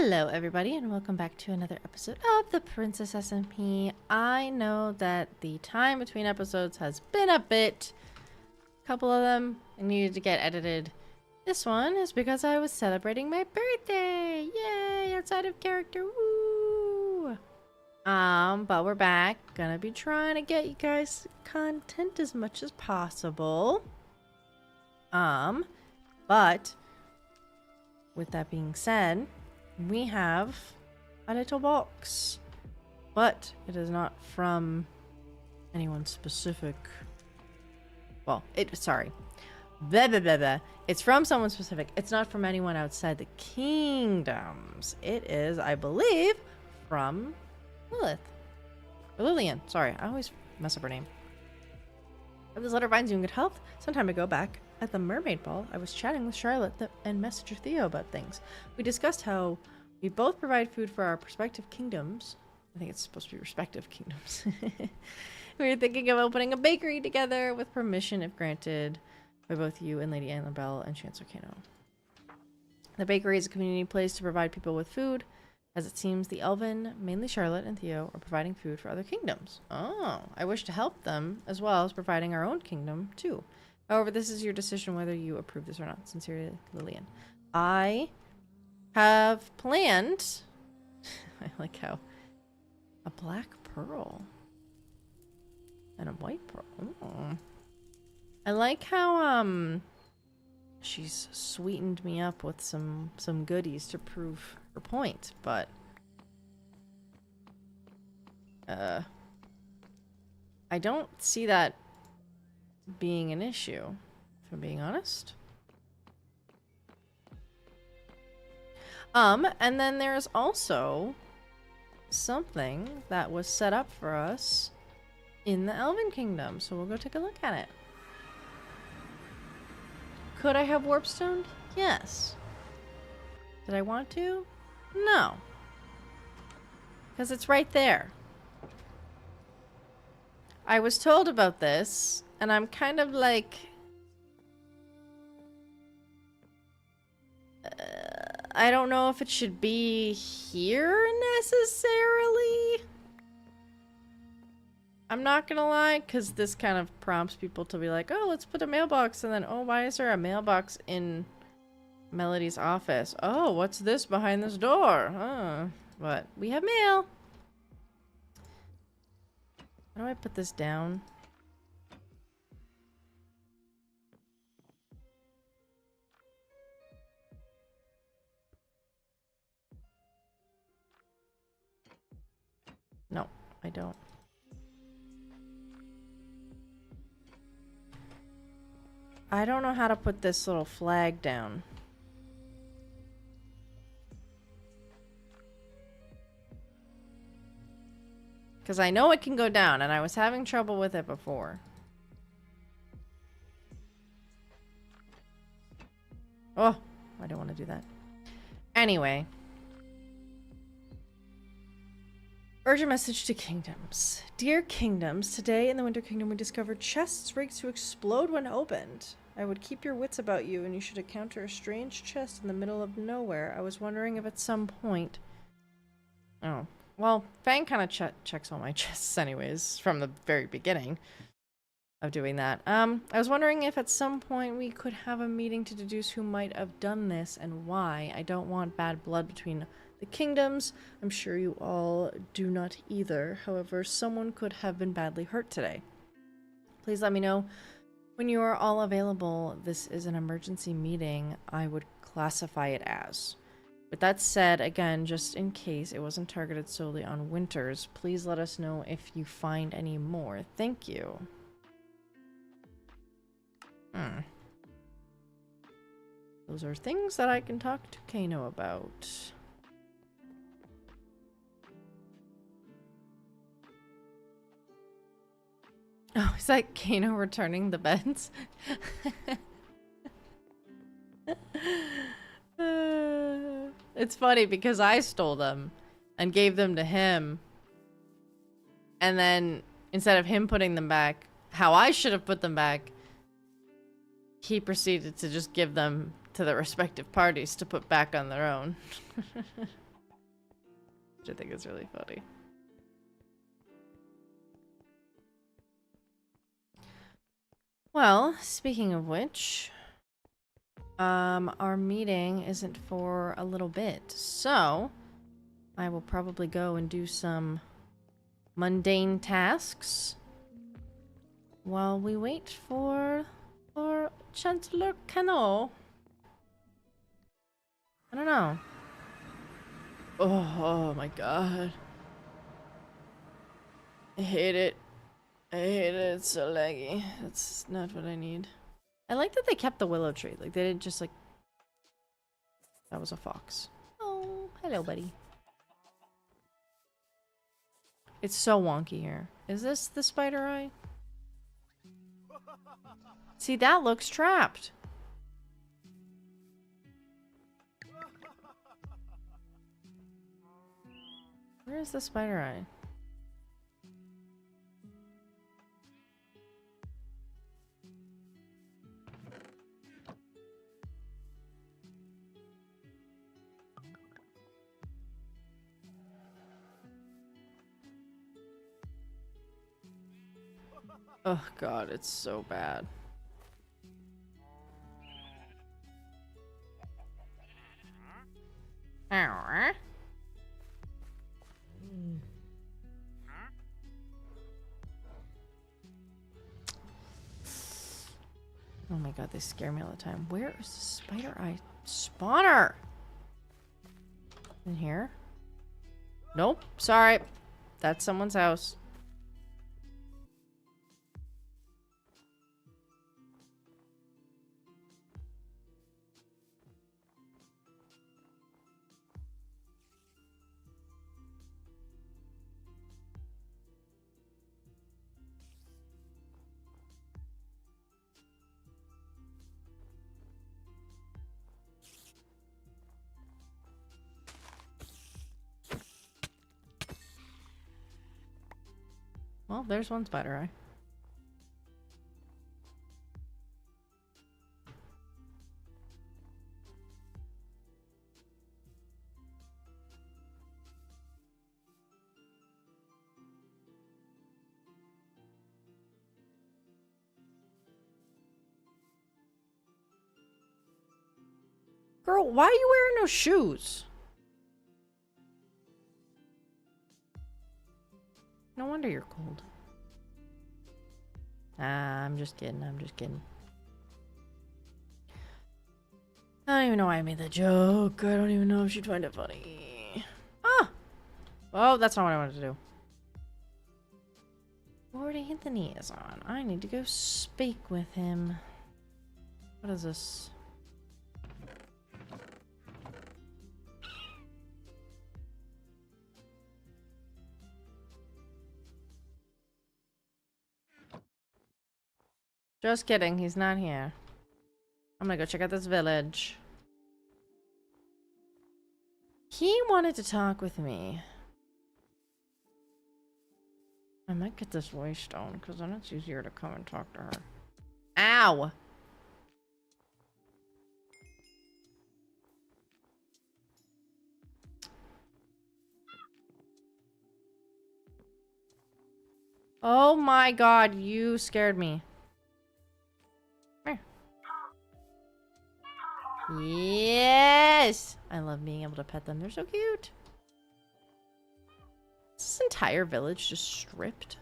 Hello everybody and welcome back to another episode of the Princess SMP. I know that the time between episodes has been a bit. A couple of them needed to get edited. This one is because I was celebrating my birthday. Yay, outside of character. Woo! But we're back. Gonna be trying to get you guys content as much as possible. But with that being said, we have a little box, but it is not from anyone specific. Well, sorry. Blah, blah, blah, blah. It's from someone specific. It's not from anyone outside the kingdoms. It is, I believe, from Lilith. Or Lillian. Sorry, I always mess up her name. If this letter finds you in good health, some time ago back at the Mermaid Ball, I was chatting with Charlotte and Messenger Theo about things. We discussed how we both provide food for our respective kingdoms. I think it's supposed to be respective kingdoms. We were thinking of opening a bakery together with permission, if granted, by both you and Lady Annabelle and Chancellor Kano. The bakery is a community place to provide people with food, as it seems the Elven, mainly Charlotte and Theo, are providing food for other kingdoms. Oh, I wish to help them, as well as providing our own kingdom, too. However, this is your decision whether you approve this or not. Sincerely, Lillian. I have planned... I like how... a black pearl. And a white pearl. Ooh. I like how, she's sweetened me up with some goodies to prove her point, but... I don't see that being an issue, if I'm being honest. And then there's also something that was set up for us in the Elven Kingdom, so we'll go take a look at it. Could I have warpstoned? Yes. Did I want to? No. Because it's right there. I was told about this, and I'm kind of like... I don't know if it should be here necessarily. I'm not gonna lie, because this kind of prompts people to be like, oh, let's put a mailbox, and then, oh, why is there a mailbox in Melody's office? Oh, what's this behind this door? Huh. But we have mail. How do I put this down? No, I don't. I don't know how to put this little flag down. Because I know it can go down, and I was having trouble with it before. Oh, I don't want to do that. Anyway. Urgent message to kingdoms. Dear kingdoms, today in the Winter Kingdom we discovered chests rigged to explode when opened. I would keep your wits about you, and you should encounter a strange chest in the middle of nowhere. I was wondering if at some point... Oh. Well, Fang kind of checks all my chests anyways, from the very beginning of doing that. I was wondering if at some point we could have a meeting to deduce who might have done this and why. I don't want bad blood between the kingdoms. I'm sure you all do not either. However, someone could have been badly hurt today. Please let me know when you are all available. This is an emergency meeting. I would classify it as. With that said, again, just in case it wasn't targeted solely on Winters, please let us know if you find any more. Thank you. Those are things that I can talk to Kano about. Oh, is that Kano returning the beds? It's funny because I stole them and gave them to him. And then instead of him putting them back, how I should have put them back, he proceeded to just give them to the respective parties to put back on their own. which I think is really funny. Well, speaking of which, our meeting isn't for a little bit, so I will probably go and do some mundane tasks while we wait for Chancellor Cano. I don't know. Oh my god. I hate it. I hate it. It's so laggy. That's not what I need. I like that they kept the willow tree. Like, they didn't just, like... That was a fox. Oh, hello, buddy. It's so wonky here. Is this the spider eye? See, that looks trapped. Where is the spider eye? Oh god, it's so bad. Oh my god, they scare me all the time. Where is the spider eye spawner? In here? Nope, sorry. That's someone's house. Well, there's one spider eye. Girl, why are you wearing no shoes? No wonder you're cold. Ah, I'm just kidding. I'm just kidding. I don't even know why I made that joke. I don't even know if she'd find it funny. Ah! Oh, that's not what I wanted to do. Lord Anthony is on. I need to go speak with him. What is this? Just kidding, he's not here. I'm gonna go check out this village. He wanted to talk with me. I might get this voice stone, because then it's easier to come and talk to her. Ow! Oh my god, you scared me. Yes! I love being able to pet them. They're so cute. Is this entire village just stripped?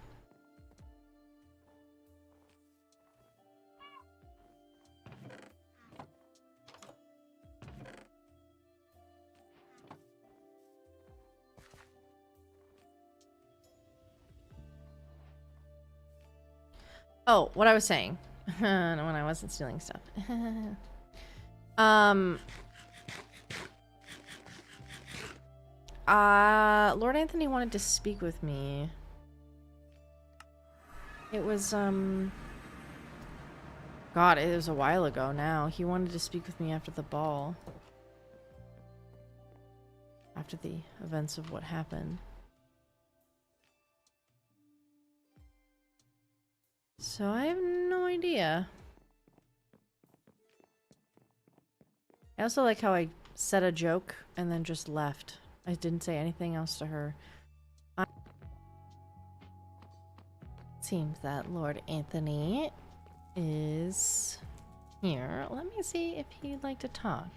Oh, what I was saying. When I wasn't stealing stuff. Lord Anthony wanted to speak with me. It was, God, it was a while ago now. He wanted to speak with me after the ball. After the events of what happened. So I have no idea. I also like how I said a joke and then just left. I didn't say anything else to her. Seems that Lord Anthony is here. Let me see if he'd like to talk.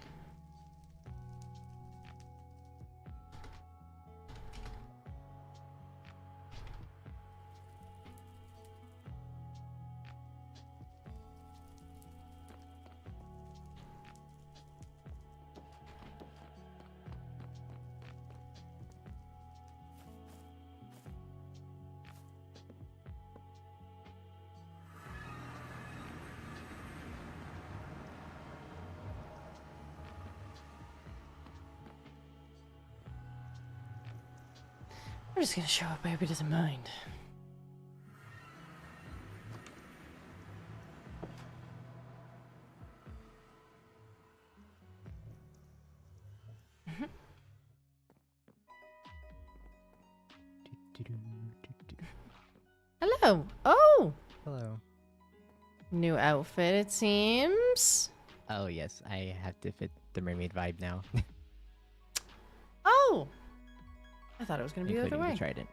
We're just gonna show up. I hope he doesn't mind. Hello. Oh, Hello. new outfit it seems. Oh yes, I have to fit the mermaid vibe now, Oh, I thought it was gonna be the other including way. the trident.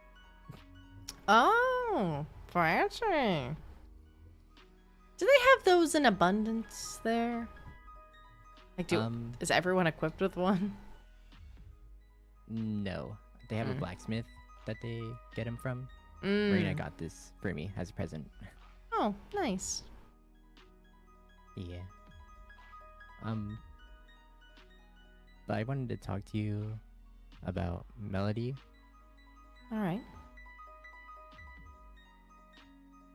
Oh, fancy. Do they have those in abundance there? Like, is everyone equipped with one? No, they have a blacksmith that they get him from. Mm. Marina got this for me as a present. Oh, nice. Yeah. But I wanted to talk to you about Melody. All right.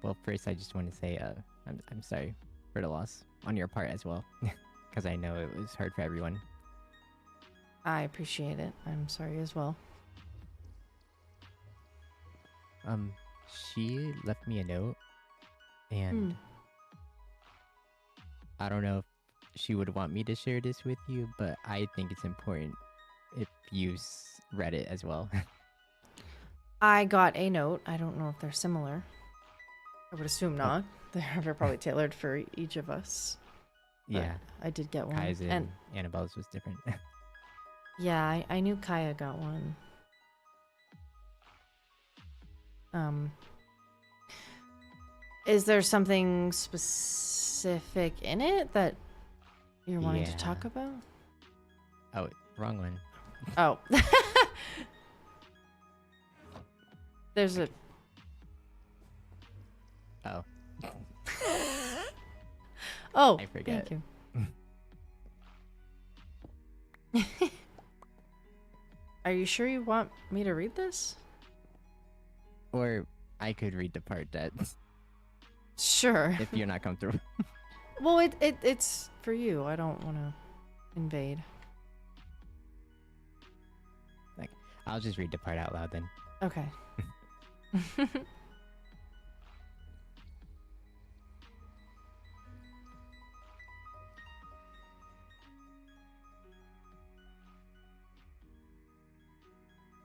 Well, first I just want to say I'm sorry for the loss on your part as well, because I know it was hard for everyone. I appreciate it. I'm sorry as well. She left me a note, and I don't know if she would want me to share this with you, but I think it's important if you read it as well. I got a note. I don't know if they're similar. I would assume not. They're probably tailored for each of us. Yeah. I did get one. Kai's and Annabelle's was different. Yeah, I knew Kaya got one. Is there something specific in it that you're wanting to talk about? Oh, wrong one. Oh. There's a... Oh. Oh, I forget. thank you. Are you sure you want me to read this? Or I could read the part that... Sure. if you're not comfortable. Well, it's for you. I don't want to invade. Like, I'll just read the part out loud then. Okay.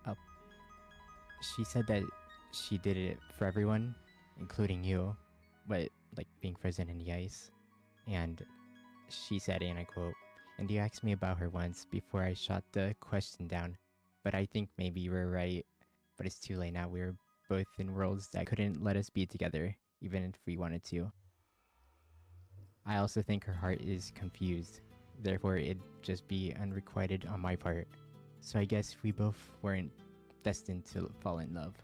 Oh. She said that she did it for everyone, including you, but like being frozen in the ice. And she said, and I quote, "And you asked me about her once before I shot the question down, but I think maybe you were right. But it's too late now. We were both in worlds that couldn't let us be together, even if we wanted to. I also think her heart is confused. Therefore, it'd just be unrequited on my part. So I guess we both weren't destined to fall in love."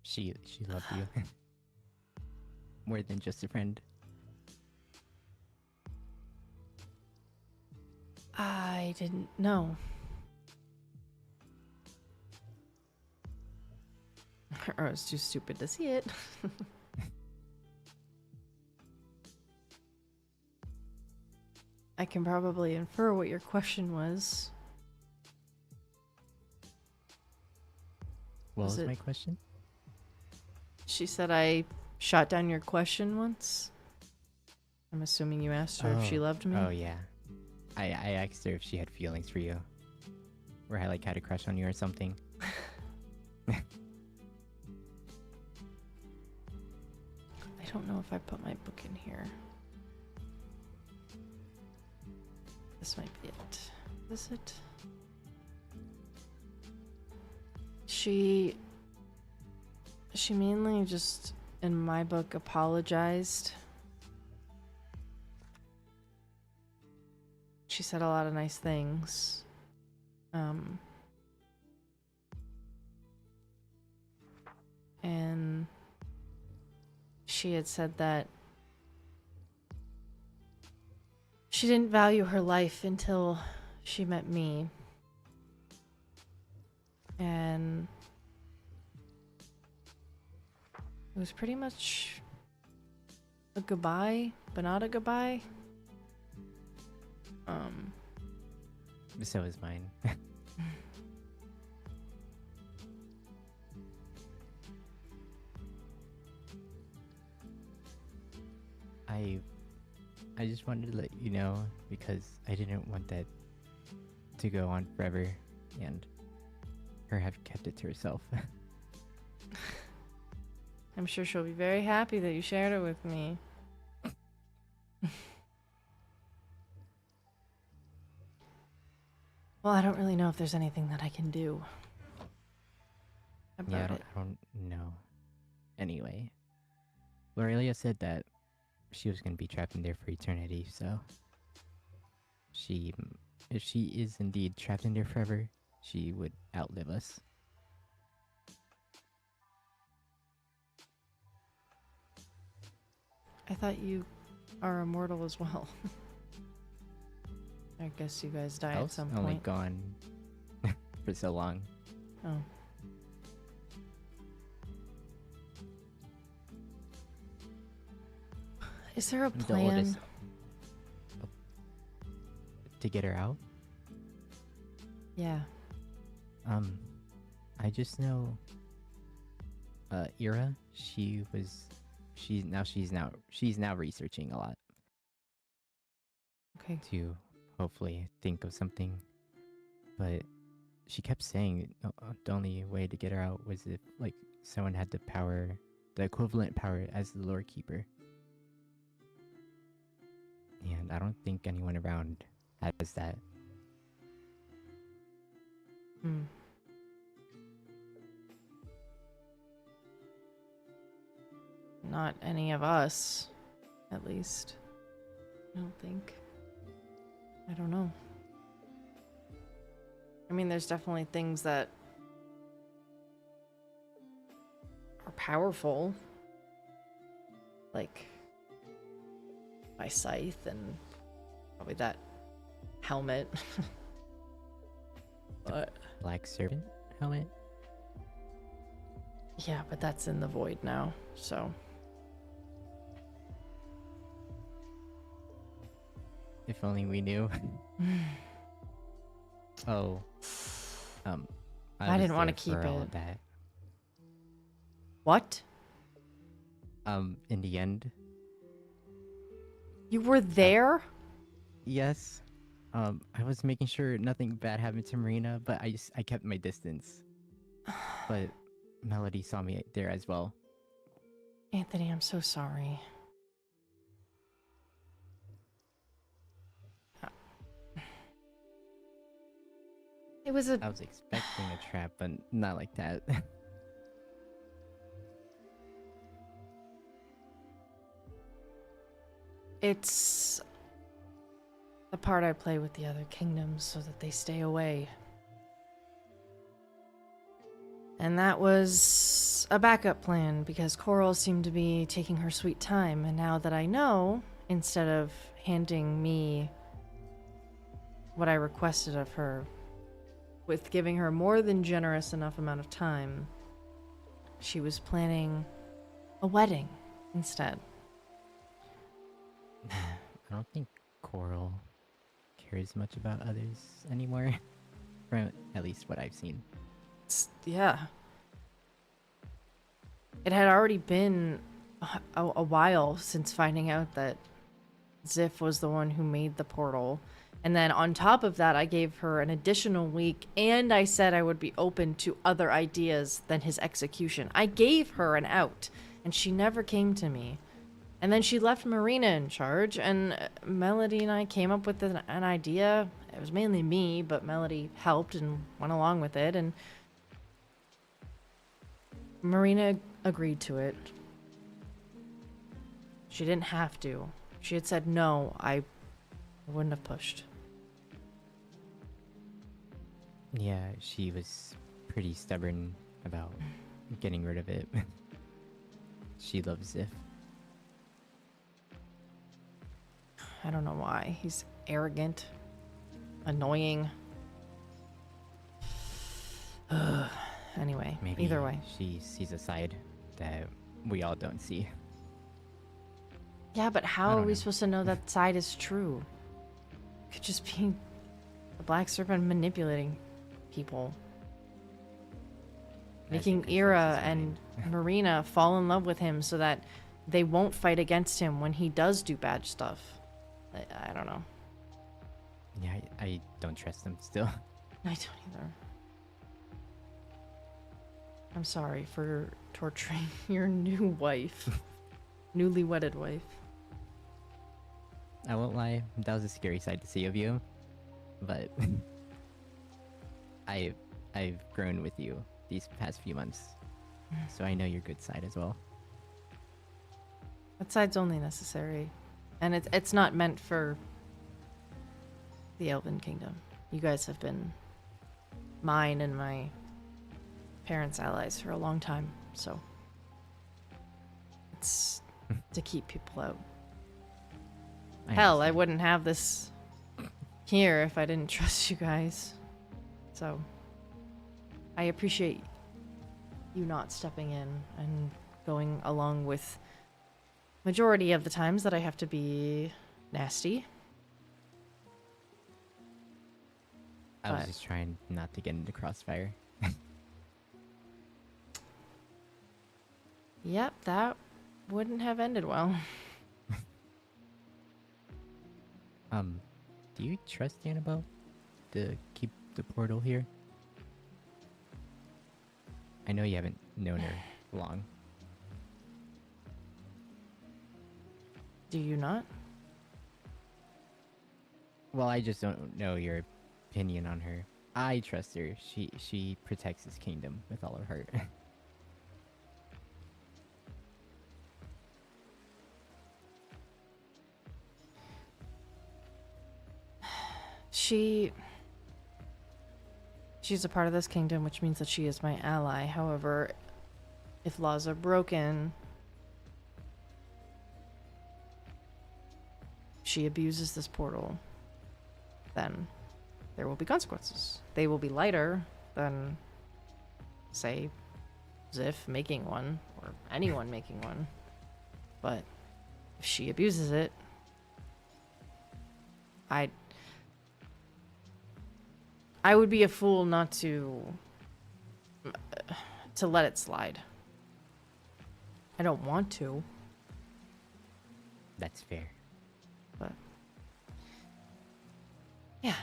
She loved you. More than just a friend. I didn't know. Or I was too stupid to see it. I can probably infer what your question was. What was my question? She said I shot down your question once. I'm assuming you asked her if she loved me. Oh, yeah. I asked her if she had feelings for you. where I like had a crush on you or something. I don't know if I put my book in here. This might be it. Is it? She mainly just, in my book, apologized. She said a lot of nice things. And she had said that she didn't value her life until she met me. And it was pretty much a goodbye, but not a goodbye. So is mine. I just wanted to let you know because I didn't want that to go on forever and her have kept it to herself. I'm sure she'll be very happy that you shared it with me. Well, I don't really know if there's anything that I can do about it. I don't know. Anyway, Lorelia said that she was going to be trapped in there for eternity, so if she is indeed trapped in there forever, she would outlive us. I thought you are immortal as well. I guess you guys die at some only point. gone for so long. Oh. Is there a The plan? oldest- to get her out? Yeah. I just know Ira, she's now researching a lot Okay. to hopefully think of something. But she kept saying the only way to get her out was if like someone had the power, the equivalent power as the lore keeper. And I don't think anyone around has that. Hmm. Not any of us, at least. I don't think. I don't know. I mean, there's definitely things that are powerful, like my scythe and probably that helmet. But Black Serpent helmet? yeah, but that's in the void now, so. If only we knew. Oh. I was didn't want to there keep for all it. of that. What? In the end, You were there? yes. I was making sure nothing bad happened to Marina, but I kept my distance. But Melody saw me there as well. Anthony, I'm so sorry. It was a. I was expecting a trap, but not like that. It's the part I play with the other kingdoms so that they stay away. And that was a backup plan because Coral seemed to be taking her sweet time. And now that I know, instead of handing me what I requested of her, with giving her more than generous enough amount of time, she was planning a wedding instead. I don't think Coral cares much about others anymore. From at least what I've seen. Yeah. It had already been a while since finding out that Ziff was the one who made the portal, And then on top of that, I gave her an additional week, and I said I would be open to other ideas than his execution. I gave her an out, and she never came to me. And then she left Marina in charge, and Melody and I came up with an idea. It was mainly me, but Melody helped and went along with it, and Marina agreed to it. She didn't have to. If she had said no, I wouldn't have pushed. Yeah, she was pretty stubborn about getting rid of it. She loves Ziff. I don't know why. He's arrogant, annoying. Anyway, Maybe either way. she sees a side that we all don't see. Yeah, but I how are don't we know. supposed to know that side is true? It could just be the Black Serpent manipulating people. Making As it Ira controls his and mind. Marina fall in love with him so that they won't fight against him when he does do bad stuff. I don't know. Yeah, I don't trust them still. I don't either. I'm sorry for torturing your new wife. Newly wedded wife. I won't lie, that was a scary side to see of you. But I've grown with you these past few months. So I know your good side as well. That side's only necessary. And it's not meant for the Elven Kingdom. You guys have been mine and my parents' allies for a long time, so it's to keep people out. Hell, I understand. wouldn't have this here if I didn't trust you guys. So I appreciate you not stepping in and going along with majority of the times that I have to be nasty. I was but- just trying not to get into crossfire. Yep, that wouldn't have ended well. Do you trust Annabelle to keep the portal here? I know you haven't known her long. Do you not? Well, I just don't know your opinion on her. I trust her. She protects his kingdom with all her heart. She's a part of this kingdom, which means that she is my ally. However, if laws are broken, she abuses this portal, then there will be consequences. They will be lighter than, say, Ziff making one, or anyone making one. But if she abuses it, I would be a fool not to let it slide. I don't want to, That's fair. but yeah.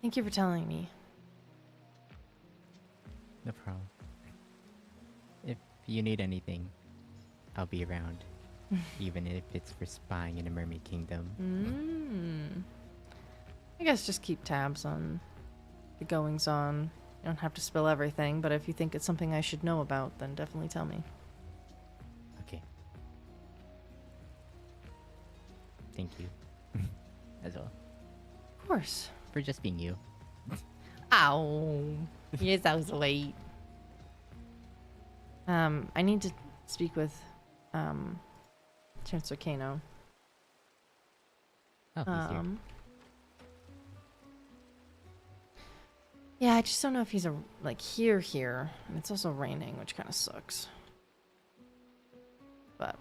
Thank you for telling me. No problem. If you need anything, I'll be around. Even if it's for spying in a mermaid kingdom. I guess just keep tabs on the goings on. You don't have to spill everything, but if you think it's something I should know about, then definitely tell me. Okay. Thank you. As well. Of course. For just being you. Ow. You're so sweet. I need to speak with Chancellor Kano. Oh, he's here. Yeah, I just don't know if he's here, and it's also raining, which kind of sucks. But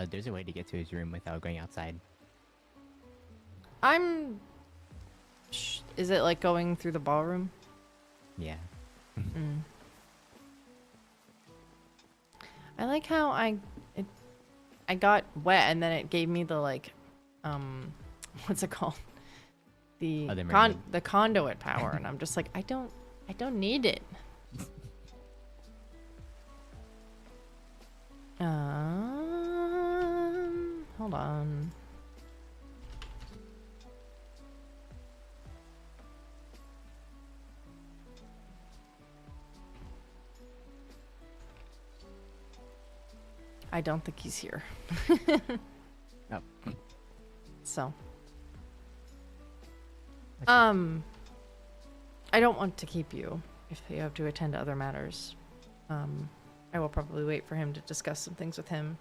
There's a way to get to his room without going outside. is it like going through the ballroom? Yeah. I like how I got wet and then it gave me the like, what's it called? The Oh, the mermaid. the conduit power, and I'm just like, I don't need it. Hold on. I don't think he's here. Oh. So. Okay. I don't want to keep you if you have to attend to other matters. I will probably wait for him to discuss some things with him.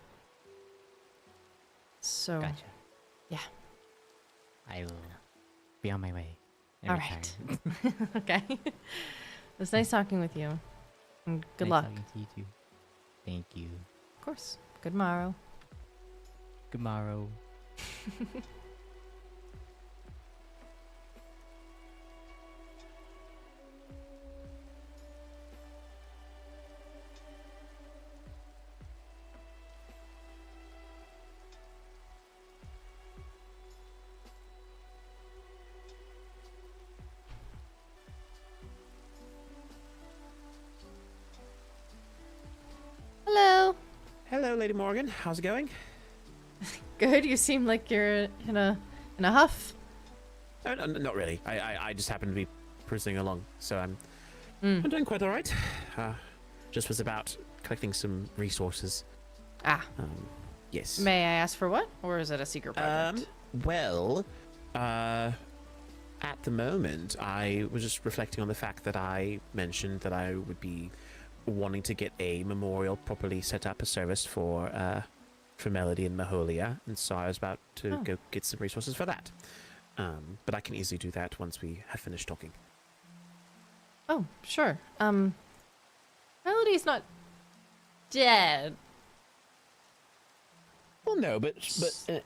So. Gotcha. Yeah. I will be on my way. in All return. right. Okay. It was nice talking with you. And good Nice luck. talking to you too. Thank you. Of course. Good morrow. Good morrow. Hello. Hello, Lady Morgan. How's it going? Good. You seem like you're in a huff. Oh, no, not really. I just happen to be cruising along, so I'm doing quite all right. Just was about collecting some resources. Ah. Yes. May I ask for what? Or is it a secret project? Well, at the moment, I was just reflecting on the fact that I mentioned that I would be wanting to get a memorial properly set up, a service for Melody and Maholia, and so I was about to go get some resources for that. But I can easily do that once we have finished talking. Oh, sure. Melody's not dead. Well, no, but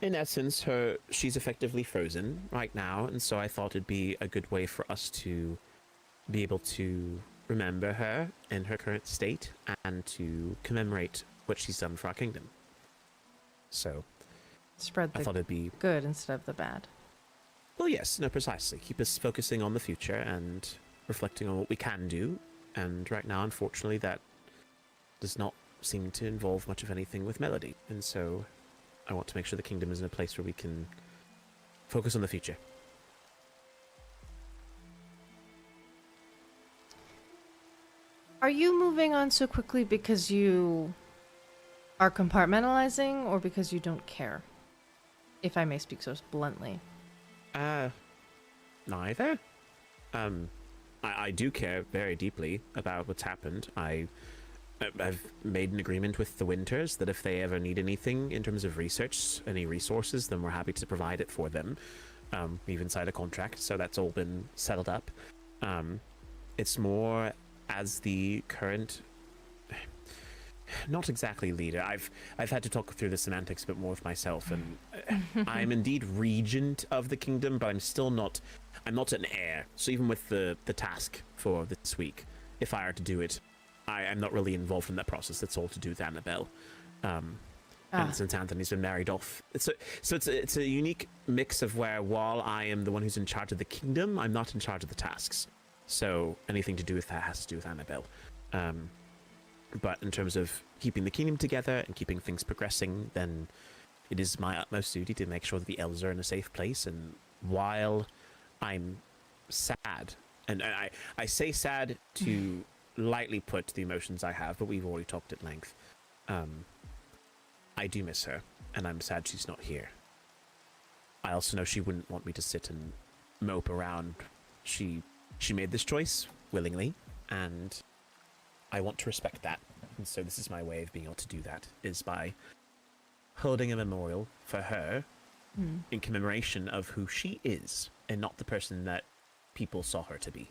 in essence, she's effectively frozen right now, and so I thought it'd be a good way for us to be able to remember her in her current state and to commemorate what she's done for our kingdom. So, Spread I the thought it'd be good instead of the bad. well, yes, no, precisely. Keep us focusing on the future and reflecting on what we can do. And right now, unfortunately, that does not seem to involve much of anything with Melody, and so I want to make sure the kingdom is in a place where we can focus on the future. Are you moving on so quickly because you are compartmentalizing or because you don't care? If I may speak so bluntly. Neither. I do care very deeply about what's happened. I've made an agreement with the Winters that if they ever need anything in terms of research, any resources, then we're happy to provide it for them. We've signed a contract, so that's all been settled up. It's more as the current, not exactly leader. I've had to talk through the semantics a bit more with myself, and I'm indeed regent of the kingdom, but I'm not an heir. So even with the task for this week, if I are to do it, I am not really involved in that process. That's all to do with Annabelle. And since Anthony's been married off, it's a unique mix of where while I am the one who's in charge of the kingdom, I'm not in charge of the tasks. So anything to do with that has to do with Annabelle. But in terms of keeping the kingdom together and keeping things progressing, then it is my utmost duty to make sure that the elves are in a safe place. And while I'm sad, and I say sad to lightly put the emotions I have, but we've already talked at length. I do miss her, and I'm sad she's not here. I also know she wouldn't want me to sit and mope around. She made this choice willingly, and I want to respect that. And so this is my way of being able to do that, is by holding a memorial for her in commemoration of who she is, and not the person that people saw her to be.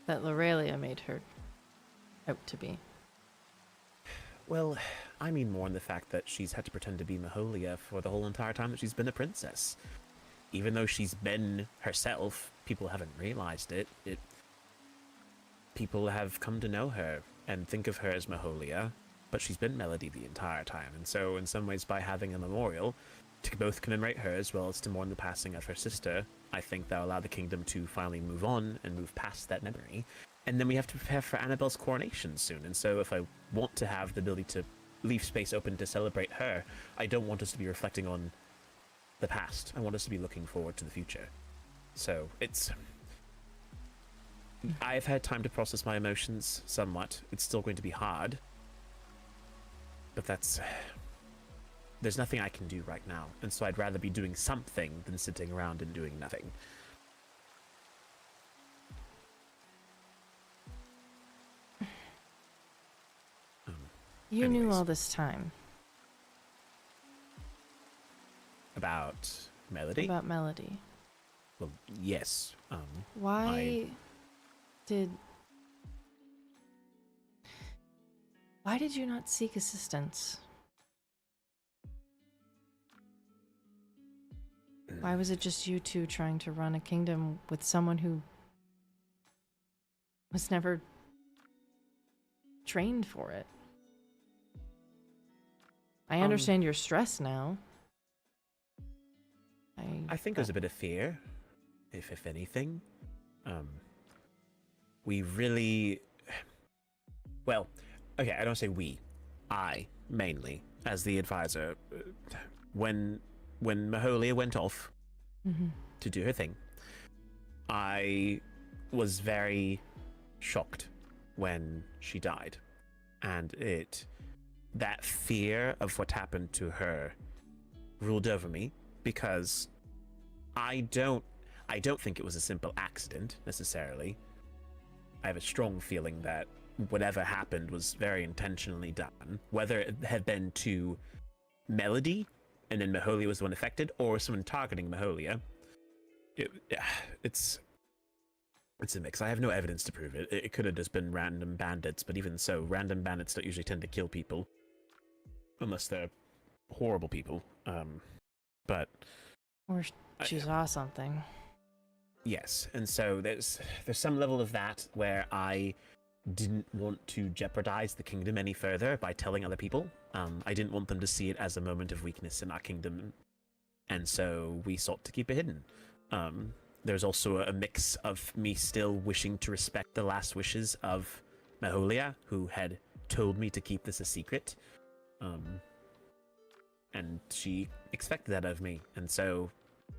That Lorelia made her out to be. Well, I mean more in the fact that she's had to pretend to be Maholia for the whole entire time that she's been a princess. Even though she's been herself, people haven't realized it. People have come to know her and think of her as Maholia, but she's been Melody the entire time. And so, in some ways, by having a memorial to both commemorate her as well as to mourn the passing of her sister, I think that'll allow the kingdom to finally move on and move past that memory. And then we have to prepare for Annabelle's coronation soon. And so, if I want to have the ability to leave space open to celebrate her, I don't want us to be reflecting on the past. I want us to be looking forward to the future. So I've had time to process my emotions somewhat. It's still going to be hard, but there's nothing I can do right now, and so I'd rather be doing something than sitting around and doing nothing. You knew anyways. all this time About Melody? about Melody. Well, yes. Why did you not seek assistance? Why was it just you two trying to run a kingdom with someone who was never trained for it? I understand your stress now. I think it was a bit of fear, if anything. We really... Well, okay, I don't say we. I, mainly, as the advisor. When Maholia went off to do her thing, I was very shocked when she died. And that fear of what happened to her ruled over me, because I don't think it was a simple accident necessarily. I have a strong feeling that whatever happened was very intentionally done, whether it had been to Melody and then Maholia was the one affected, or someone targeting Maholia. It's a mix. I have no evidence to prove it. It could have just been random bandits, but even so, random bandits don't usually tend to kill people unless they're horrible people. But Or she saw something. yes, and so there's some level of that where I didn't want to jeopardize the kingdom any further by telling other people. I didn't want them to see it as a moment of weakness in our kingdom, and so we sought to keep it hidden. There's also a mix of me still wishing to respect the last wishes of Maholia, who had told me to keep this a secret. And she expected that of me, and so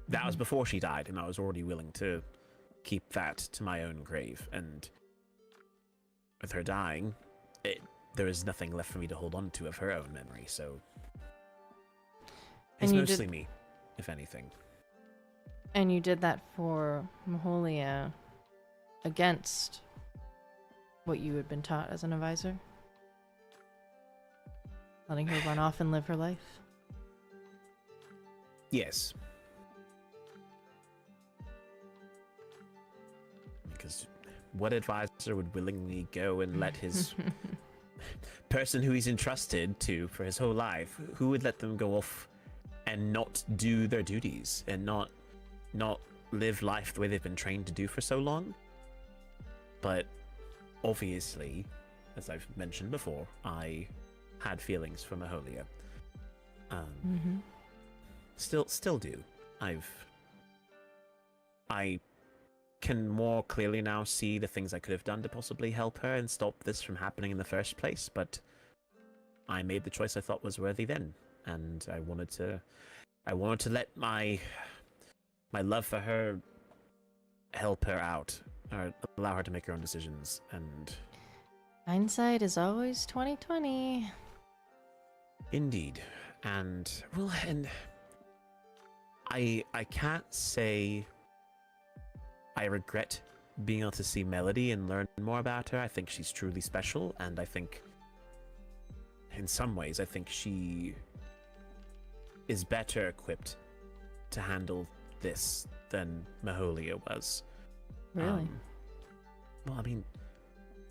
that was before she died, and I was already willing to keep that to my own grave. And with her dying, there is nothing left for me to hold on to of her own memory, so it's mostly me, if anything. And you did that for Maholia against what you had been taught as an advisor? Letting her run off and live her life? Yes. Because what advisor would willingly go and let his person who he's entrusted to for his whole life, who would let them go off and not do their duties and not live life the way they've been trained to do for so long? But obviously, as I've mentioned before, I had feelings for Maholia. Still do. I can more clearly now see the things I could have done to possibly help her and stop this from happening in the first place, but I made the choice I thought was worthy then, and I wanted to let my love for her help her out, or allow her to make her own decisions. And Hindsight is always 20/20. indeed, and I can't say I regret being able to see Melody and learn more about her. I think she's truly special, and I think in some ways she is better equipped to handle this than Maholia was. Really? Well, I mean,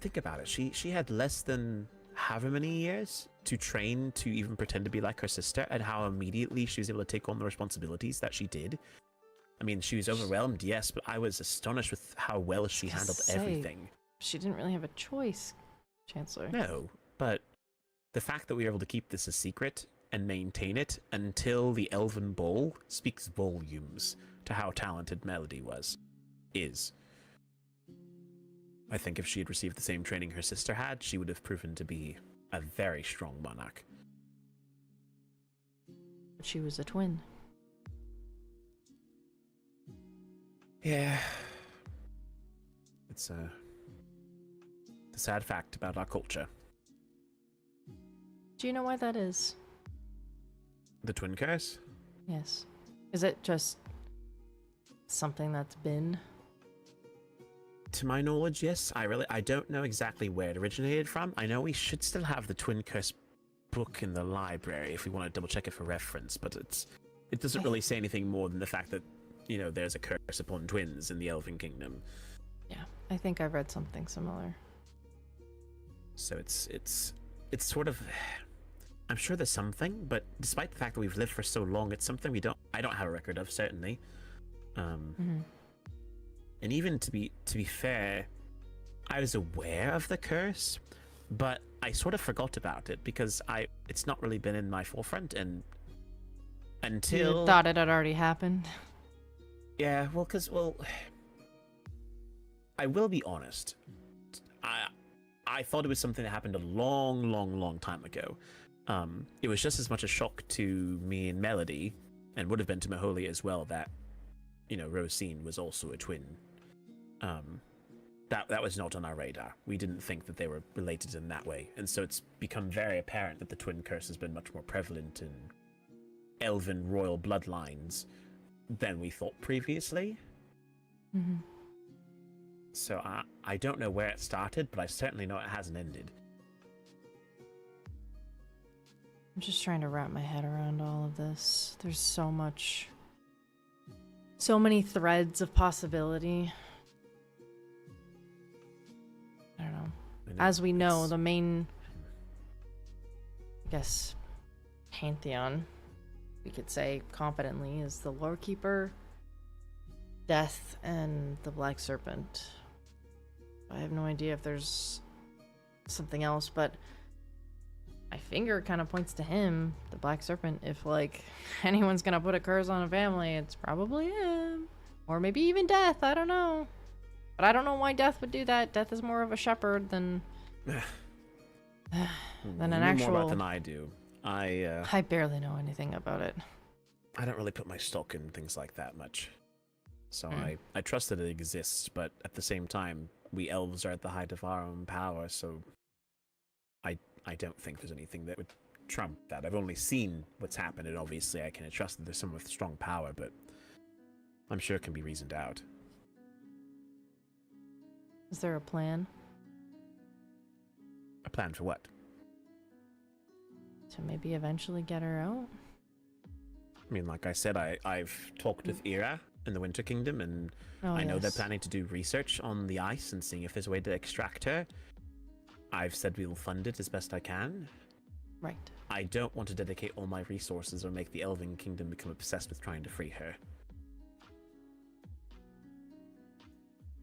think about it. She had less than however many years to train to even pretend to be like her sister, and how immediately she was able to take on the responsibilities that she did. I mean, she was overwhelmed, yes, but I was astonished with how well she handled everything. She didn't really have a choice. Chancellor. No, but the fact that we were able to keep this a secret and maintain it until the Elven Ball speaks volumes to how talented Melody is. I think if she had received the same training her sister had, she would have proven to be a very strong monarch. But she was a twin. Yeah. It's a sad fact about our culture. Do you know why that is? The twin curse? Yes. Is it just something that's been? To my knowledge, yes. I don't know exactly where it originated from. I know we should still have the twin curse book in the library if we want to double check it for reference, but it doesn't really say anything more than the fact that, you know, there's a curse upon twins in the Elven Kingdom. Yeah, I think I've read something similar. So it's sort of, I'm sure there's something, but despite the fact that we've lived for so long, it's something I don't have a record of, certainly. And even to be fair, I was aware of the curse, but I sort of forgot about it because it's not really been in my forefront, and until You thought it had already happened. yeah, well, I will be honest. I thought it was something that happened a long time ago. It was just as much a shock to me and Melody, and would have been to Maholia as well, that, you know, Rosine was also a twin. That was not on our radar. We didn't think that they were related in that way, and so it's become very apparent that the twin curse has been much more prevalent in elven royal bloodlines than we thought previously. So I don't know where it started, but I certainly know it hasn't ended. I'm just trying to wrap my head around all of this. There's so many threads of possibility. I don't know. As we know, the main, I guess, pantheon, we could say competently, is the Lore Keeper, Death, and the Black Serpent. I have no idea if there's something else, but my finger kind of points to him, the Black Serpent. If, like, anyone's gonna put a curse on a family, it's probably him. Or maybe even Death, I don't know. But I don't know why Death would do that. Death is more of a shepherd than an actual... more about than I do. I barely know anything about it. I don't really put my stock in things like that much. So I trust that it exists, but at the same time, we elves are at the height of our own power, so I don't think there's anything that would trump that. I've only seen what's happened, and obviously I can trust that there's someone with strong power, but I'm sure it can be reasoned out. Is there a plan? A plan for what? To maybe eventually get her out? I mean, like I said, I've talked with Ira in the Winter Kingdom, and I know they're planning to do research on the ice and seeing if there's a way to extract her. I've said we'll fund it as best I can. Right. I don't want to dedicate all my resources or make the Elven Kingdom become obsessed with trying to free her.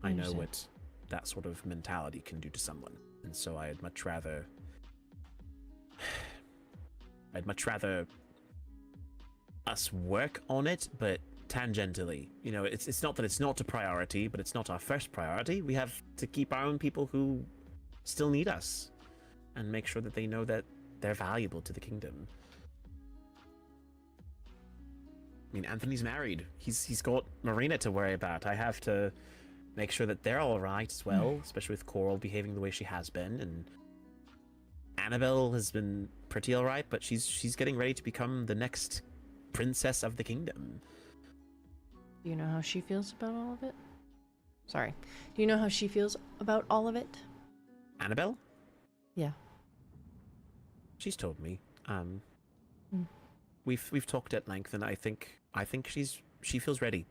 I know what that sort of mentality can do to someone, and so I'd much rather us work on it, but tangentially. You know, it's not that it's not a priority, but it's not our first priority. We have to keep our own people who still need us, and make sure that they know that they're valuable to the kingdom. I mean, Anthony's married. He's got Marina to worry about. I have to make sure that they're all right as well, especially with Coral behaving the way she has been, and Annabelle has been pretty all right, but she's getting ready to become the next princess of the kingdom. Do you know how she feels about all of it? Sorry. Do you know how she feels about all of it? Annabelle? Yeah. She's told me. We've talked at length, and I think she feels ready.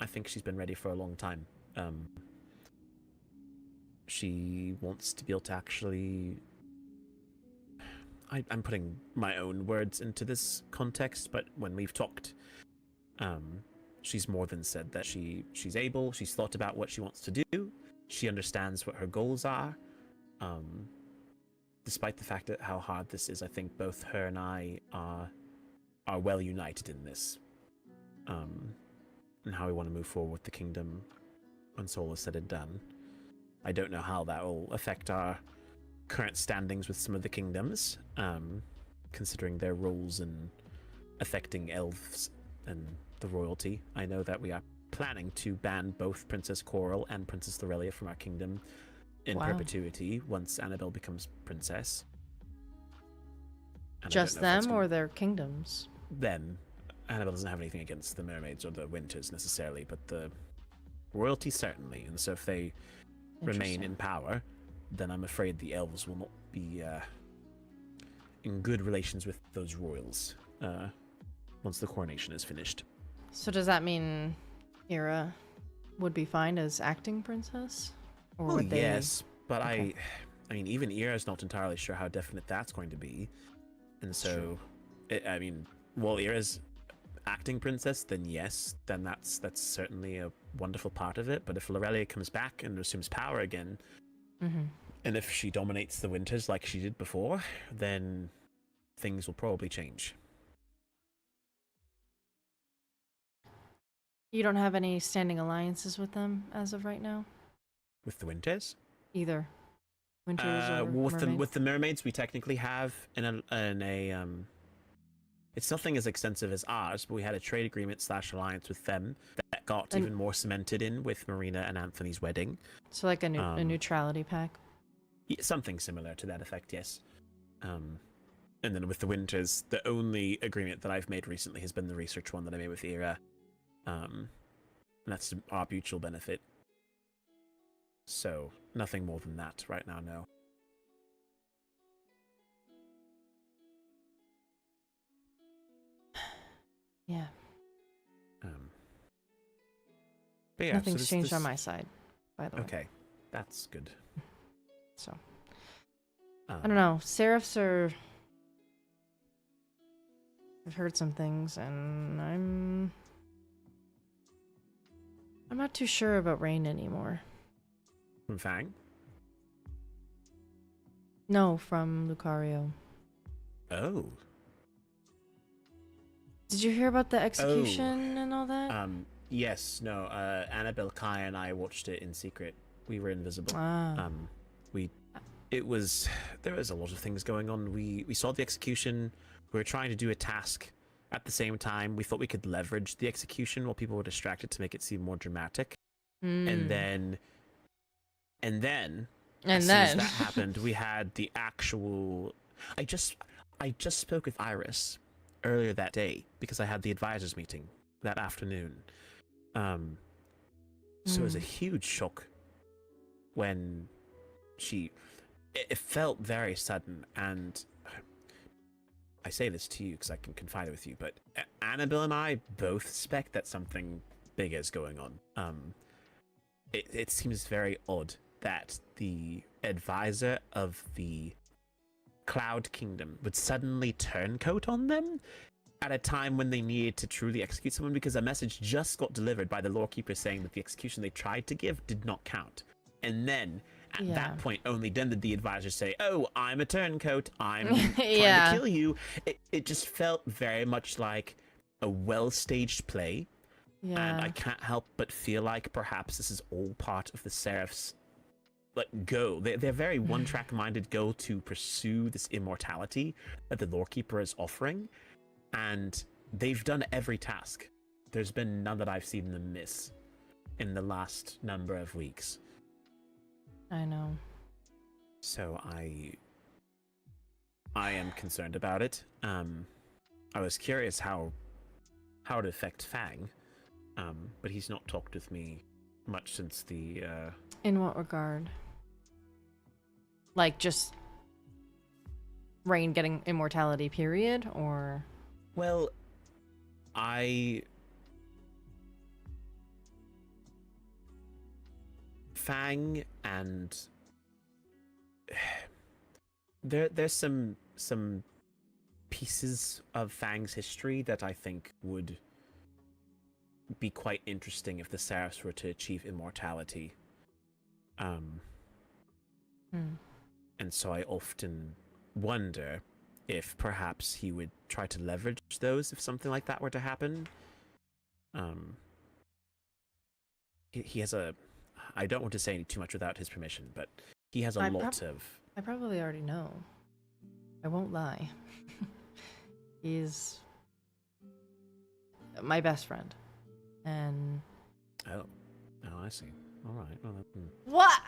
I think she's been ready for a long time. She wants to be able to actually... I'm putting my own words into this context, but when we've talked, she's more than said that she's able, she's thought about what she wants to do, she understands what her goals are, despite the fact that how hard this is, I think both her and I are well united in this, and how we want to move forward with the kingdom when Soul is said and done. I don't know how that will affect our current standings with some of the kingdoms, considering their roles in affecting elves and the royalty. I know that we are planning to ban both Princess Coral and Princess Lorelia from our kingdom in perpetuity once Annabelle becomes princess. And just them or their kingdoms? Them. Annabelle doesn't have anything against the mermaids or the winters necessarily, but the royalty certainly. And so if they remain in power, then I'm afraid the elves will not be in good relations with those royals once the coronation is finished. So does that mean Ira would be fine as acting princess? Or well, would they... yes, but okay. I mean, even Ira's not entirely sure how definite that's going to be. And so, Ira's acting princess, then yes, then that's certainly a wonderful part of it. But if Lorelia comes back and assumes power again, and if she dominates the winters like she did before, then things will probably change. You don't have any standing alliances with them as of right now? With the winters? Either. Winters or with the mermaids, we technically have it's nothing as extensive as ours, but we had a trade agreement / alliance with them that got even more cemented in with Marina and Anthony's wedding. So like a neutrality pact? Yeah, something similar to that effect, yes. And then with the winters, the only agreement that I've made recently has been the research one that I made with Ira. And that's to our mutual benefit. So, nothing more than that right now, no. Yeah. But yeah, nothing's changed on my side, by the way. Okay, that's good. So, I don't know. Seraphs I've heard some things, and I'm not too sure about Rain anymore. From Fang? No, from Lucario. Oh. Did you hear about the execution and all that? Yes, no, Annabelle, Kai, and I watched it in secret. We were invisible. There was a lot of things going on. We saw the execution. We were trying to do a task at the same time. We thought we could leverage the execution while people were distracted to make it seem more dramatic. And then as soon as that happened, we had the actual... I just spoke with Iris earlier that day because I had the advisors meeting that afternoon. So it was a huge shock when it felt very sudden, and I say this to you because I can confide with you, but Annabelle and I both suspect that something big is going on. It seems very odd that the advisor of the Cloud Kingdom would suddenly turncoat on them at a time when they needed to truly execute someone, because a message just got delivered by the lawkeeper saying that the execution they tried to give did not count. And then at that point, only then did the advisor say, "Oh, I'm a turncoat. I'm trying to kill you." It just felt very much like a well-staged play. Yeah. And I can't help but feel like perhaps this is all part of the Seraph's go. They're very one-track minded go to pursue this immortality that the lawkeeper is offering. And they've done every task. There's been none that I've seen them miss in the last number of weeks. I know. So I am concerned about it. I was curious how it affects Fang, but he's not talked with me much since the... In what regard? Like, just Rain getting immortality, period, or... Well, Fang and there's some pieces of Fang's history that I think would be quite interesting if the Seraphs were to achieve immortality. and so I often wonder if perhaps he would try to leverage those if something like that were to happen. He has a... I don't want to say too much without his permission, but he has a lot of... I probably already know. I won't lie. He's my best friend. And... Oh, I see. All right. Well, What?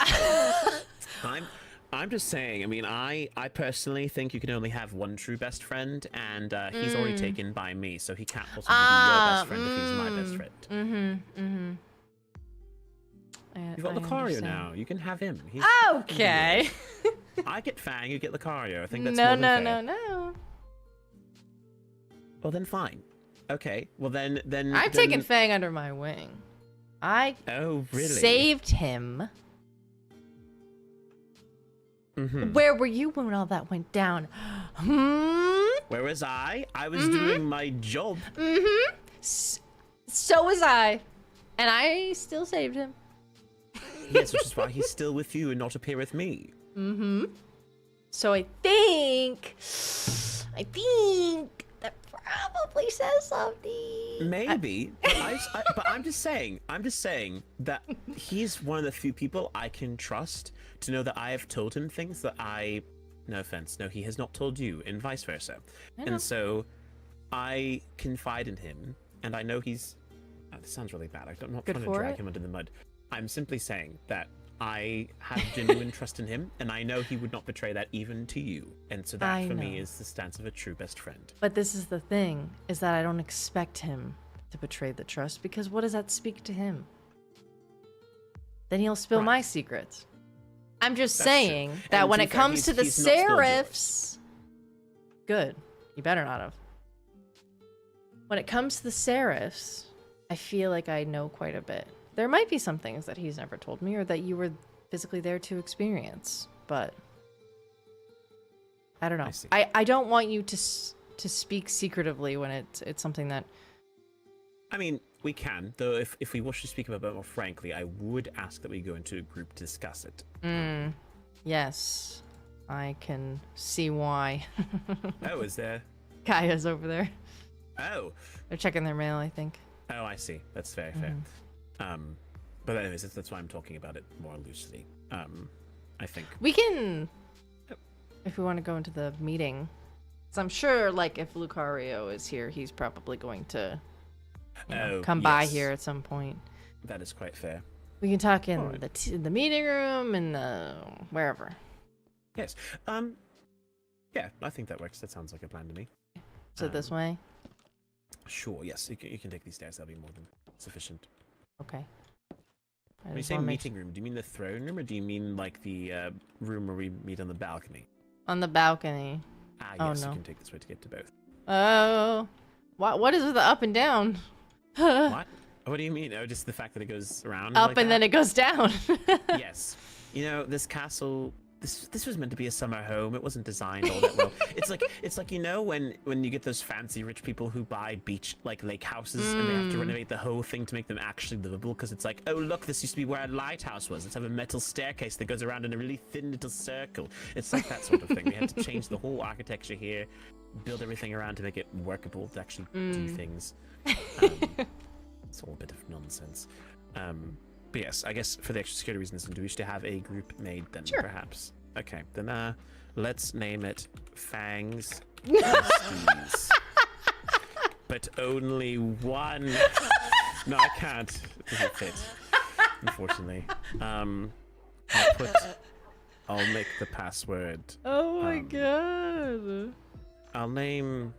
I'm just saying. I mean, I personally think you can only have one true best friend, and he's already taken by me, so he can't possibly be your best friend if he's my best friend. You've got Lucario now. You can have him. He's okay. I get Fang, you get Lucario. I think that's more than fair. No. Well, then fine. Okay. Well, then. I've taken Fang under my wing. Oh, really? Saved him. Where were you when all that went down? Where was I? I was doing my job. So was I. And I still saved him. Yes, which is why he's still with you and not up here with me. So I think that probably says something. Maybe, but I'm just saying that he's one of the few people I can trust to know that I have told him things that no offense, no, he has not told you, and vice versa. And so I confide in him, and I know he's... this sounds really bad. I'm not trying to drag him under the mud. I'm simply saying that I have genuine trust in him, and I know he would not betray that even to you. And so that, for me, is the stance of a true best friend. But this is the thing, is that I don't expect him to betray the trust, because what does that speak to him? Then he'll spill my secrets. I'm just saying that when it comes to the Seraphs... Good. You better not have. When it comes to the Seraphs, I feel like I know quite a bit. There might be some things that he's never told me or that you were physically there to experience, but I don't know. I don't want you to speak secretively when it's something that... I mean, we can, though if we wish to speak about it more frankly, I would ask that we go into a group to discuss it. Yes, I can see why. Oh, is there? Kaya's over there. Oh. They're checking their mail, I think. Oh, I see. That's very fair. But anyways, that's why I'm talking about it more loosely. I think we can, if we want to go into the meeting, because I'm sure, like, if Lucario is here, he's probably going to come by here at some point. That is quite fair. We can talk in the meeting room and wherever. Yes. Yeah, I think that works. That sounds like a plan to me. So this way? Sure. Yes, you can take these stairs. That'll be more than sufficient. Okay. When you say meeting room, do you mean the throne room, or do you mean like the room where we meet on the balcony? On the balcony. Yes, you can take this way to get to both. Oh. What is with the up and down? What? What do you mean? Oh, just the fact that it goes around up like and then it goes down. Yes. You know, this castle... This was meant to be a summer home. It wasn't designed all that well. It's like you know when you get those fancy rich people who buy lake houses and they have to renovate the whole thing to make them actually livable, because it's like, oh look, this used to be where a lighthouse was. Let's have a metal staircase that goes around in a really thin little circle. It's like that sort of thing. We had to change the whole architecture here, build everything around to make it workable to actually do things. It's all a bit of nonsense. But yes, I guess for the extra security reasons, do we wish to have a group made then, perhaps? Okay, then let's name it Fangs Besties. But only one. No, I can't. It doesn't fit, unfortunately. I'll make the password. Oh my god. I'll name.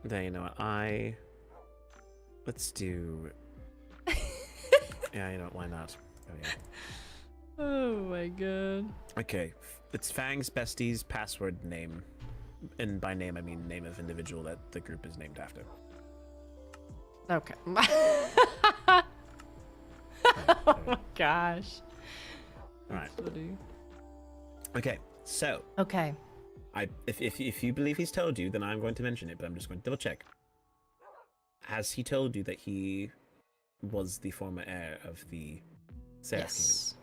There, you know what? Let's do. Yeah, you know, why not? Oh, yeah. Oh my god. Okay, it's Fang's Besties password name. And by name, I mean name of individual that the group is named after. Okay. Oh my gosh. Alright. Okay, so. Okay. If you believe he's told you, then I'm going to mention it, but I'm just going to double check. Has he told you that he was the former heir of the Seraph Kingdom?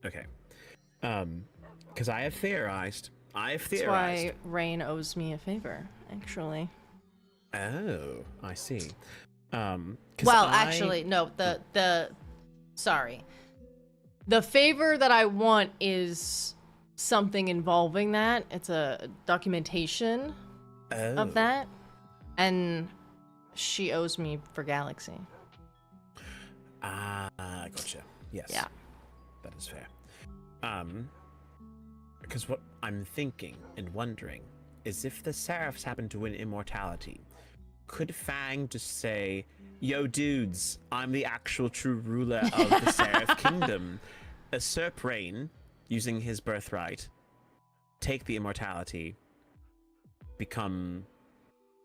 Okay. Because I have theorized. That's why Rain owes me a favor, actually. Oh, I see. 'Cause Well, actually, no. Sorry. The favor that I want is something involving that. It's a documentation of that, and she owes me for Galaxy. Ah, gotcha. Yes. Yeah. That is fair. Because what I'm thinking and wondering is if the Seraphs happen to win immortality, could Fang just say, "Yo, dudes, I'm the actual true ruler of the Seraph Kingdom. Usurp Rain using his birthright, take the immortality, become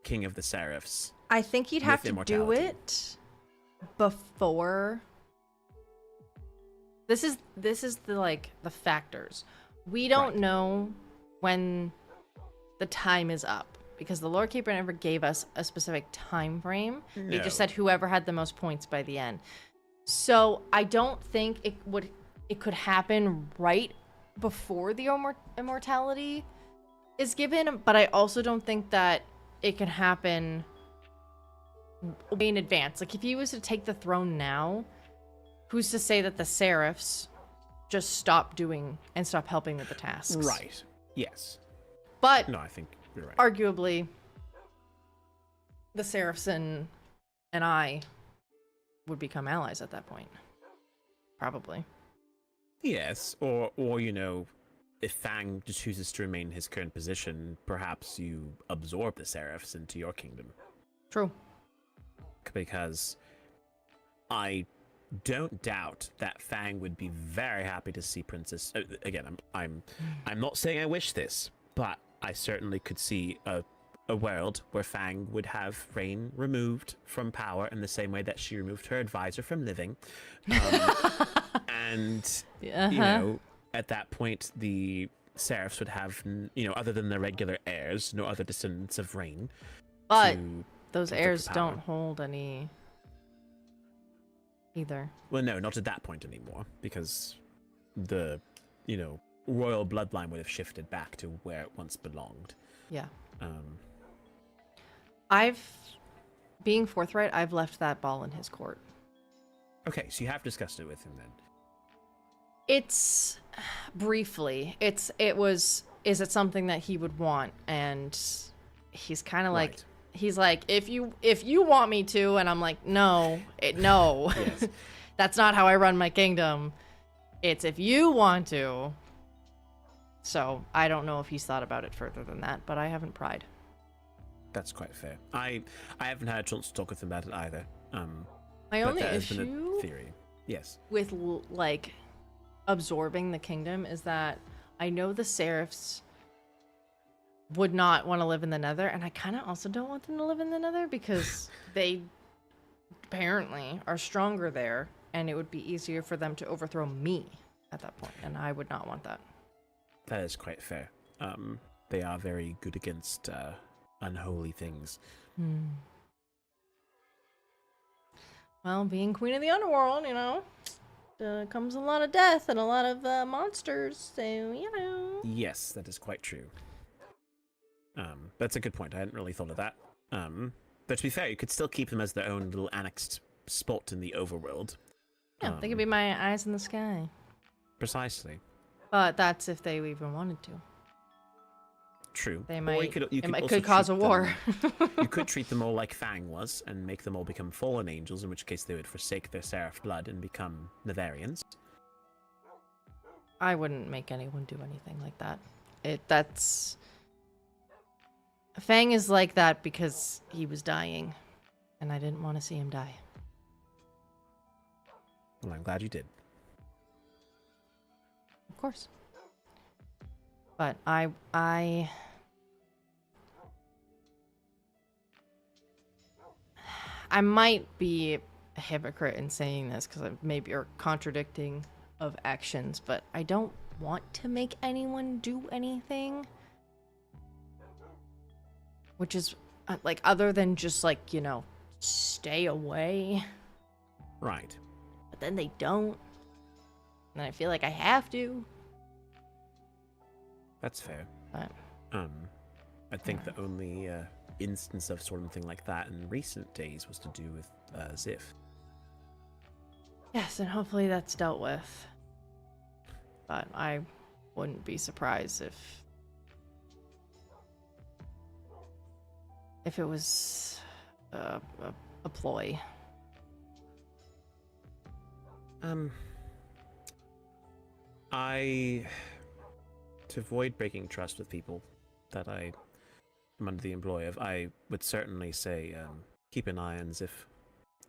king of the Seraphs." I think he'd have to do it before. This is the factors. We don't know when the time is up because the Lord Keeper never gave us a specific time frame. No. He just said whoever had the most points by the end. So I don't think it could happen right before the immortality is given, but I also don't think that it can happen way in advance. Like if he was to take the throne now, who's to say that the Seraphs just stop doing and stop helping with the tasks? Right. Yes. But No, I think you're right. arguably, the Seraphs and I would become allies at that point. Probably. Yes, or if Fang just chooses to remain in his current position, perhaps you absorb the Seraphs into your kingdom. True. Because I don't doubt that Fang would be very happy to see Princess. Again, I'm not saying I wish this, but I certainly could see a world where Fang would have Rain removed from power in the same way that she removed her advisor from living, and at that point the Seraphs would have other than the regular heirs, no other descendants of Rain. But those heirs don't hold any either. Well, no, not at that point anymore, because the, royal bloodline would have shifted back to where it once belonged. Yeah. Being forthright, I've left that ball in his court. Okay, so you have discussed it with him then. It's briefly. Is it something that he would want? And he's kind of like, he's like, if you want me to, and I'm like, no. Yes. That's not how I run my kingdom. It's if you want to. So I don't know if he's thought about it further than that, but I haven't pried. That's quite fair. I haven't had a chance to talk with him about it either. My only issue theory. Yes. with absorbing the kingdom is that I know the Seraphs would not want to live in the Nether, and I kind of also don't want them to live in the Nether because they apparently are stronger there, and it would be easier for them to overthrow me at that point, and I would not want that. That is quite fair. They are very good against unholy things. Well, being queen of the underworld, comes a lot of death and a lot of monsters, so, Yes, that is quite true. That's a good point. I hadn't really thought of that. But to be fair, you could still keep them as their own little annexed spot in the overworld. Yeah, they could be my eyes in the sky. Precisely. But that's if they even wanted to. True. They Or might. it could cause a war. You could treat them all like Fang was and make them all become fallen angels, in which case they would forsake their seraph blood and become Netherians. I wouldn't make anyone do anything like that. That's... Fang is like that because he was dying, and I didn't want to see him die. Well, I'm glad you did. Of course. But I might be a hypocrite in saying this because I maybe are contradicting of actions, but I don't want to make anyone do anything. Which is, other than just, stay away. Right. But then they don't. And I feel like I have to. That's fair. But I think the only instance of something like that in recent days was to do with Ziff. yes, and hopefully that's dealt with. But I wouldn't be surprised if it was a ploy. To avoid breaking trust with people that I am under the employ of, I would certainly say keep an eye on Ziff.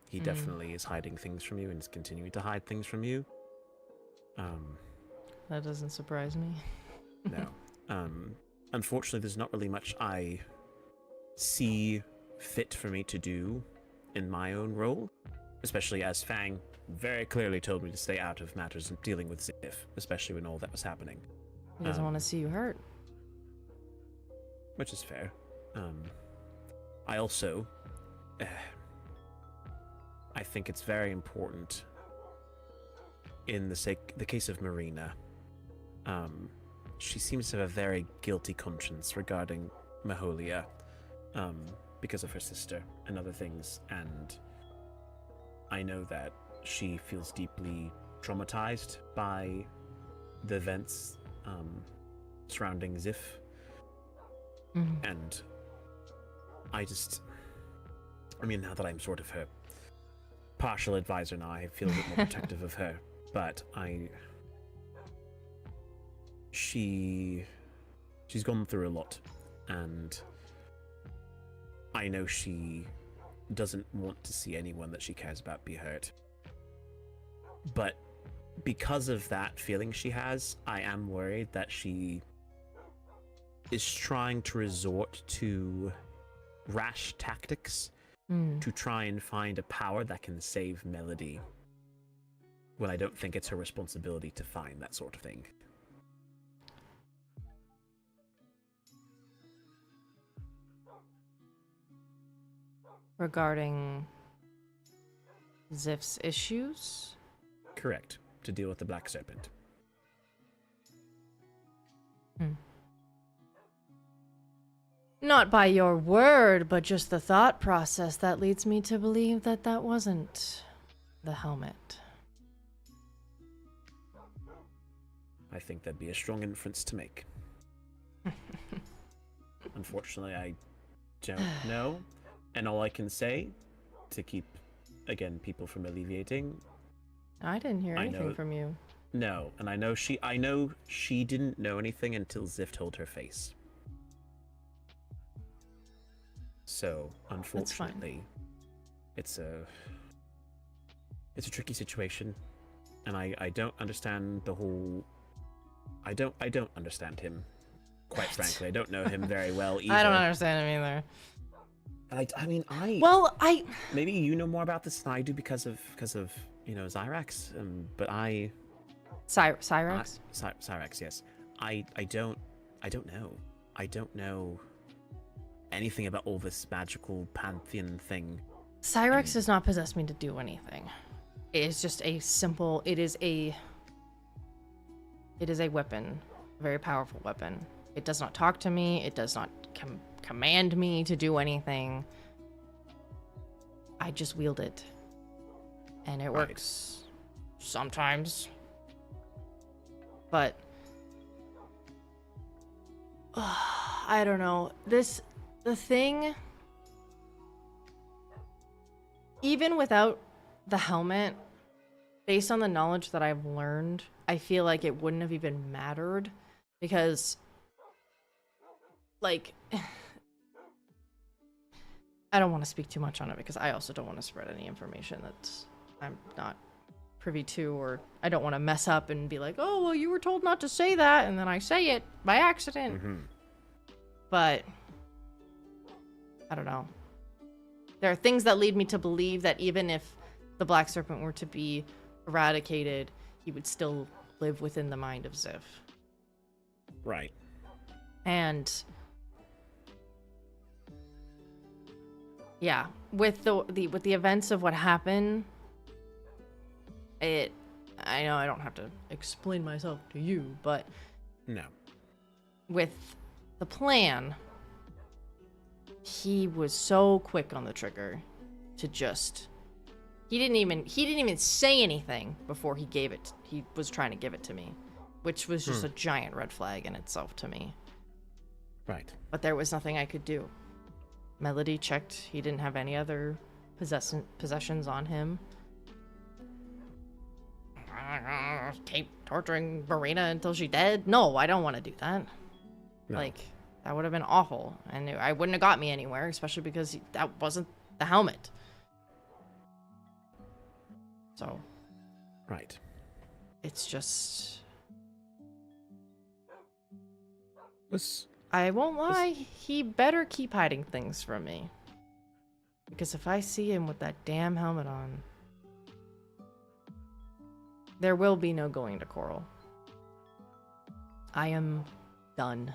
He definitely is hiding things from you and is continuing to hide things from you. That doesn't surprise me. No. Unfortunately, there's not really much I see fit for me to do in my own role, especially as Fang very clearly told me to stay out of matters of dealing with Ziff, especially when all that was happening. He doesn't want to see you hurt. Which is fair. I also... I think it's very important in the case of Marina. She seems to have a very guilty conscience regarding Maholia because of her sister and other things, and I know that she feels deeply traumatized by the events surrounding Ziff. And now that I'm sort of her partial advisor now, I feel a bit more protective of her, but she's gone through a lot, and I know she doesn't want to see anyone that she cares about be hurt. But because of that feeling she has, I am worried that she is trying to resort to rash tactics to try and find a power that can save Melody, when I don't think it's her responsibility to find that sort of thing. Regarding Ziff's issues? Correct. To deal with the Black Serpent. Not by your word, but just the thought process that leads me to believe that that wasn't the helmet. I think that'd be a strong inference to make. Unfortunately, I don't know. And all I can say, to keep, again, people from alleviating... I didn't hear anything from you. No, and I know she didn't know anything until Ziff told her face. So, unfortunately, it's a tricky situation, and I don't understand the whole... I don't understand him, quite frankly. I don't know him very well either. I don't understand him either. Maybe you know more about this than I do because of Zyrax, but I... Cyrex? Cyrex, yes. I don't know. I don't know anything about all this magical pantheon thing. Cyrex does not possess me to do anything. It is just a simple... It is a weapon. A very powerful weapon. It does not talk to me. It does not command me to do anything. I just wield it. And it works sometimes. But I don't know. The thing, even without the helmet, based on the knowledge that I've learned, I feel like it wouldn't have even mattered, because like I don't want to speak too much on it, because I also don't want to spread any information that's I'm not privy to, or I don't want to mess up and be like, oh, well, you were told not to say that, and then I say it by accident. But I don't know. There are things that lead me to believe that even if the Black Serpent were to be eradicated, he would still live within the mind of Ziff. Right. And yeah, with the events of what happened, I know I don't have to explain myself to you, but no, with the plan, he was so quick on the trigger to just he didn't even say anything before he was trying to give it to me, which was just a giant red flag in itself to me. Right. But there was nothing I could do. Melody checked, he didn't have any other possessions on him. Keep torturing Marina until she's dead? No, I don't want to do that. No. Like, that would have been awful, and I wouldn't have got me anywhere, especially because that wasn't the helmet. So, Right. it's just... Was I won't lie, he better keep hiding things from me. Because if I see him with that damn helmet on, there will be no going to Coral. I am done.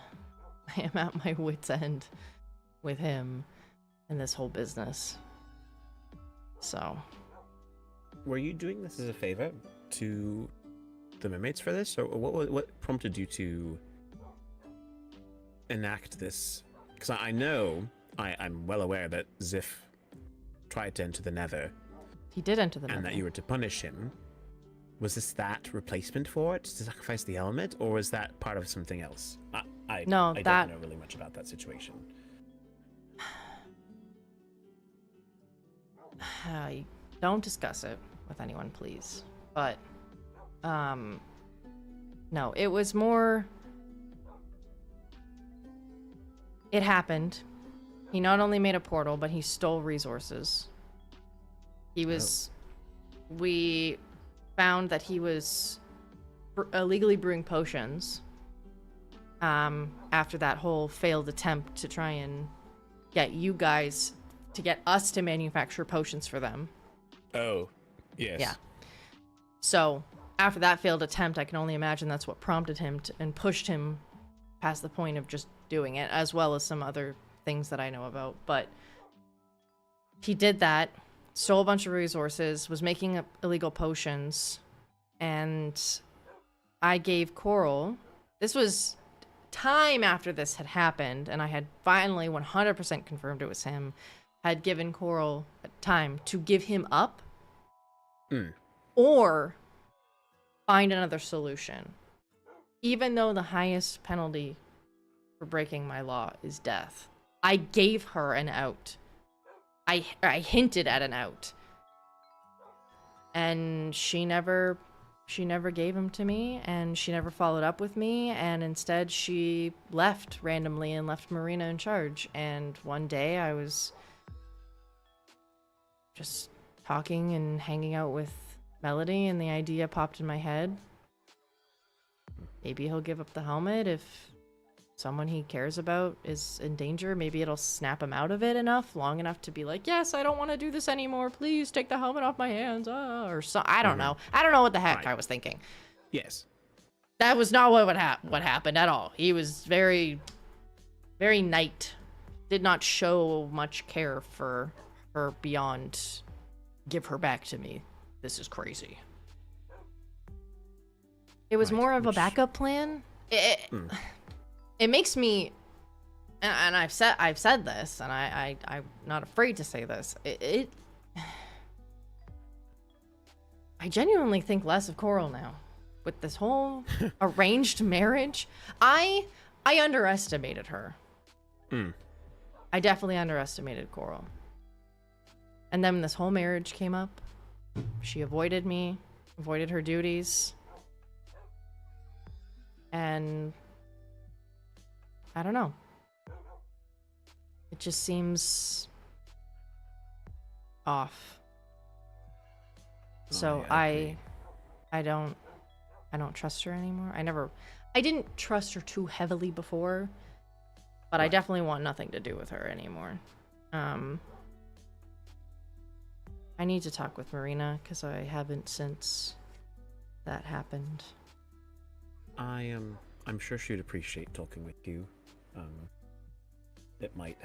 I am at my wit's end with him and this whole business. So, were you doing this as a favor to the mermaids for this, or what prompted you to enact this? Because I know, I'm well aware that Ziff tried to enter the Nether, he did enter the and Nether. that you were to punish him. Was this that replacement for it, to sacrifice the helmet, or was that part of something else? I don't know really much about that situation. Don't discuss it with anyone, please. But, no, it was more... It happened. He not only made a portal, but he stole resources. He was... We found that he was illegally brewing potions after that whole failed attempt to try and get you guys to get us to manufacture potions for them. Oh, yes. Yeah. So after that failed attempt, I can only imagine that's what prompted him and pushed him past the point of just doing it, as well as some other things that I know about. But he did that, stole a bunch of resources, was making up illegal potions, and I gave Coral... This was time after this had happened, and I had finally 100% confirmed it was him, had given Coral time to give him up or find another solution. Even though the highest penalty for breaking my law is death, I gave her an out. I hinted at an out. And she never gave him to me, and she never followed up with me, and instead she left randomly and left Marina in charge. And one day I was just talking and hanging out with Melody, and the idea popped in my head. Maybe he'll give up the helmet if someone he cares about is in danger. Maybe it'll snap him out of it long enough to be like, yes, I don't want to do this anymore. Please take the helmet off my hands. Or so. I don't know. I don't know what the heck I was thinking. Yes. That was not what happened at all. He was very, very nice. Did not show much care for her beyond give her back to me. This is crazy. It was more of a backup plan. It makes me, and I've said this, and I'm not afraid to say this. I genuinely think less of Coral now with this whole arranged marriage. I underestimated her. I definitely underestimated Coral. And then when this whole marriage came up, she avoided me, avoided her duties, and I don't know. It just seems off. So I don't trust her anymore. I didn't trust her too heavily before, but I definitely want nothing to do with her anymore. I need to talk with Marina because I haven't since that happened. I'm sure she'd appreciate talking with you. It might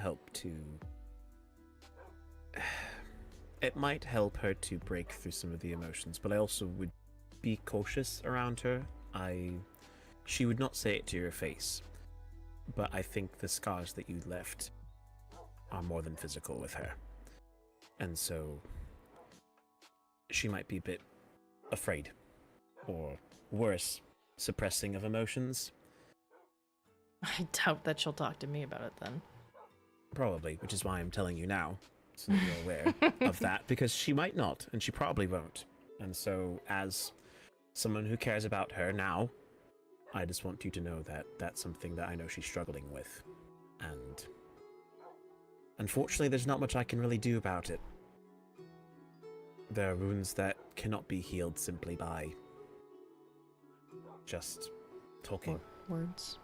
help her to break through some of the emotions, but I also would be cautious around her. She would not say it to your face, but I think the scars that you left are more than physical with her. And so she might be a bit afraid, or worse, suppressing of emotions. I doubt that she'll talk to me about it then. Probably, which is why I'm telling you now, so that you're aware of that, because she might not, and she probably won't. And so, as someone who cares about her now, I just want you to know that that's something that I know she's struggling with. And unfortunately, there's not much I can really do about it. There are wounds that cannot be healed simply by just talking. Words.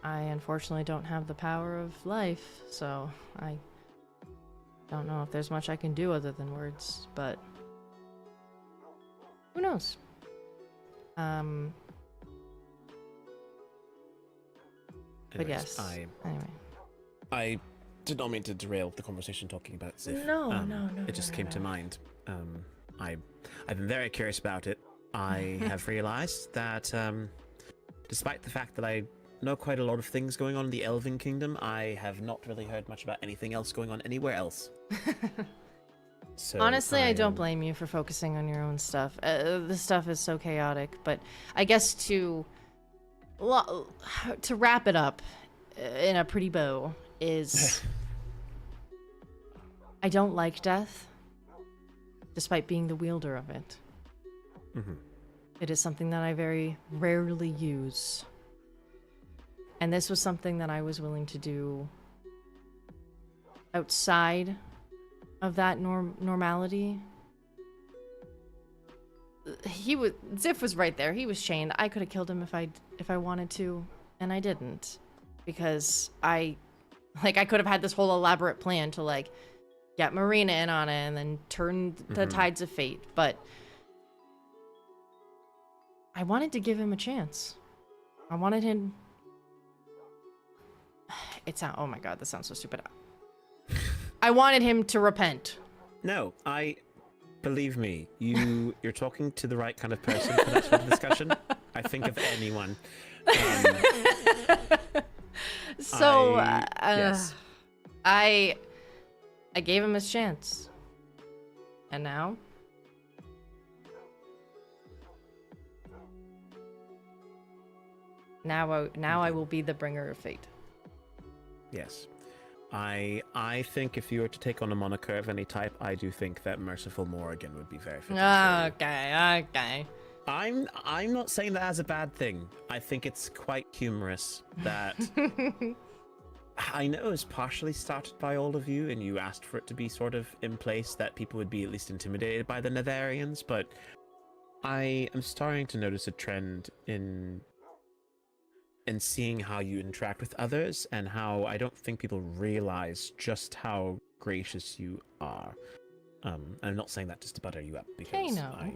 I unfortunately don't have the power of life, so I don't know if there's much I can do other than words, but who knows? But Anyways, yes. Anyway. I did not mean to derail the conversation talking about Ziff. No. It just came to mind. I've been very curious about it. I have realized that, despite the fact that I know quite a lot of things going on in the Elven Kingdom, I have not really heard much about anything else going on anywhere else. So Honestly, I don't blame you for focusing on your own stuff. This stuff is so chaotic, but I guess to wrap it up in a pretty bow is I don't like death, despite being the wielder of it. Mm-hmm. It is something that I very rarely use. And this was something that I was willing to do outside of that normality. Ziff was right there. He was chained. I could have killed him if I wanted to, and I didn't, because I could have had this whole elaborate plan to get Marina in on it and then turn the tides of fate, but I wanted to give him a chance. I wanted him. Oh my god, this sounds so stupid. I wanted him to repent. No, believe me, you're talking to the right kind of person for that sort of discussion. I think of anyone. So, yes. I gave him his chance. And now? Now I will be the bringer of fate. Yes. I think if you were to take on a moniker of any type, I do think that Merciful Morrigan would be very fitting. Okay. I'm not saying that as a bad thing. I think it's quite humorous that I know it's partially started by all of you, and you asked for it to be sort of in place that people would be at least intimidated by the Netherians, but I am starting to notice a trend in seeing how you interact with others, and how I don't think people realize just how gracious you are. I'm not saying that just to butter you up, because I know.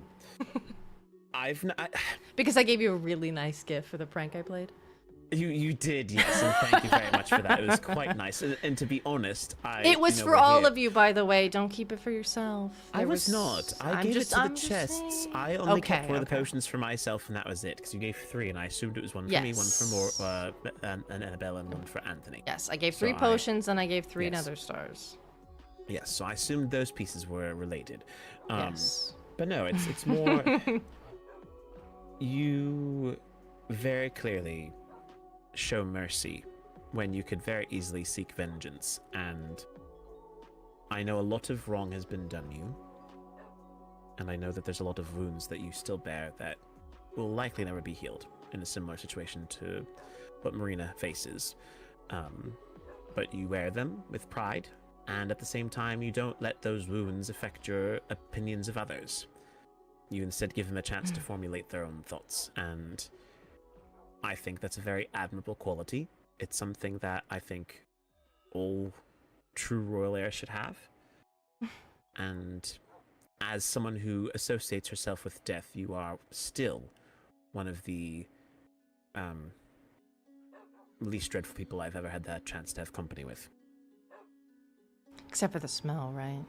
Because I gave you a really nice gift for the prank I played. You did, yes, and thank you very much for that. It was quite nice, and to be honest, it was for all of you, by the way. Don't keep it for yourself. I was not. I gave it to the chests. I only kept one of the potions for myself, and that was it. Because you gave 3, and I assumed it was one for me, one for and Annabelle, and one for Anthony. Yes, I gave 3 potions, and I gave 3 nether stars. Yes, so I assumed those pieces were related. Yes. But no, it's more. You very clearly show mercy when you could very easily seek vengeance, and I know a lot of wrong has been done you, and I know that there's a lot of wounds that you still bear that will likely never be healed in a similar situation to what Marina faces. But you wear them with pride, and at the same time you don't let those wounds affect your opinions of others. You instead give them a chance to formulate their own thoughts, and I think that's a very admirable quality. It's something that I think all true royal heirs should have. And as someone who associates herself with death, you are still one of the least dreadful people I've ever had that chance to have company with. Except for the smell, right?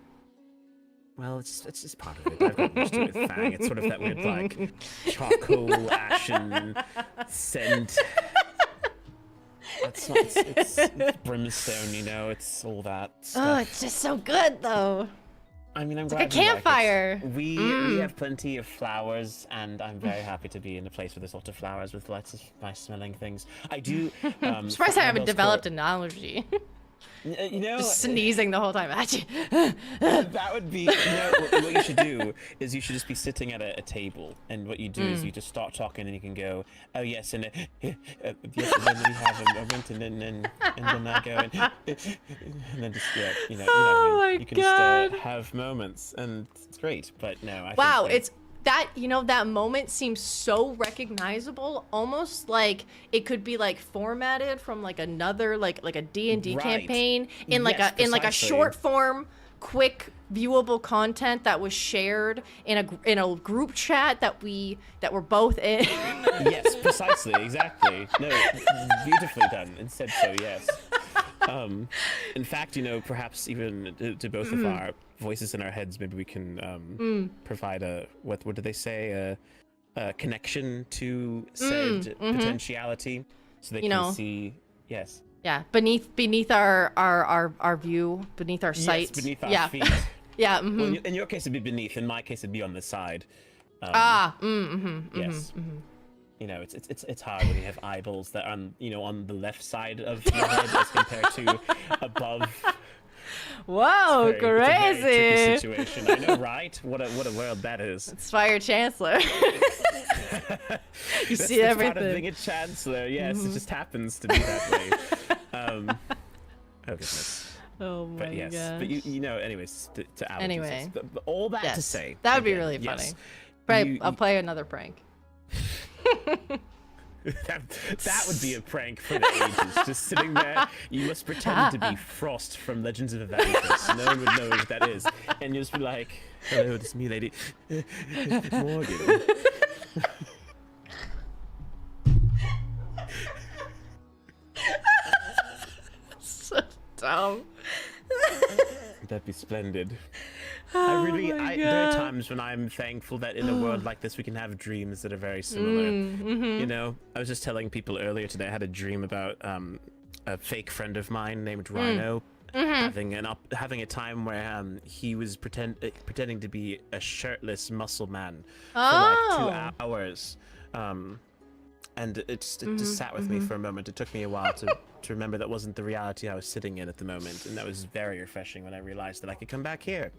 Well, it's just part of it. I've got used to it with Fang. It's sort of that weird, like, charcoal, ashen scent. It's, not, it's brimstone, you know, it's all that stuff. Oh, it's just so good, though. I mean, I'm It's glad like a you like it. campfire. We have plenty of flowers, and I'm very happy to be in a place where there's lots of flowers with lots of nice smelling things. I do. I'm surprised I haven't developed an allergy. You know, Just sneezing the whole time. Achoo. that would be. You know, what you should do is you should just be sitting at a table, and what you do is you just start talking, and you can go, oh yes, and yes, and then we have a mint, and then I go, and then just you know, Oh my you can God. just have moments, and it's great. But no, I Wow, think it's that, you know, that moment seems so recognizable, almost like it could be like formatted from like another like a D&D Right. campaign in like Yes, in like a precisely. short form, quick viewable content that was shared in a group chat that we're both in. yes, precisely, exactly. No, beautifully done. Instead, so yes. In fact, you know, perhaps even to both of our voices in our heads, maybe we can provide a what did they say? A connection to said potentiality, so they You can know. see. Yes. Yeah, beneath our view, beneath our sight. Yes, beneath our yeah. feet. Yeah. Well, in your case, it'd be beneath. In my case, it'd be on the side. Yes. You know, it's hard when you have eyeballs that are on the left side of your head as compared to above. Whoa, It's a very crazy. tricky situation. I know, right? What a world that is. It's Fire Chancellor. You see That's part of everything. being a chancellor. Yes, it just happens to be that way. Oh goodness. Oh my But yes, gosh. but you know, anyways, to allergies. Anyway. But all that to Yes, say, that would be again, really yes, funny. But you- I'll play another prank. that would be a prank for the ages. Just sitting there, you must pretend to be Frost from Legends of Evangelist. No one would know who that is, and you'll just be like, "Hello, it's me, lady Morgan." So dumb. That'd be splendid. I really, Oh my there are God. times when I'm thankful that in a world like this we can have dreams that are very similar. You know, I was just telling people earlier today I had a dream about a fake friend of mine named Rhino having a time where he was pretending to be a shirtless muscle man for like 2 hours. And it just sat with me for a moment. It took me a while to remember that wasn't the reality I was sitting in at the moment, and that was very refreshing when I realized that I could come back here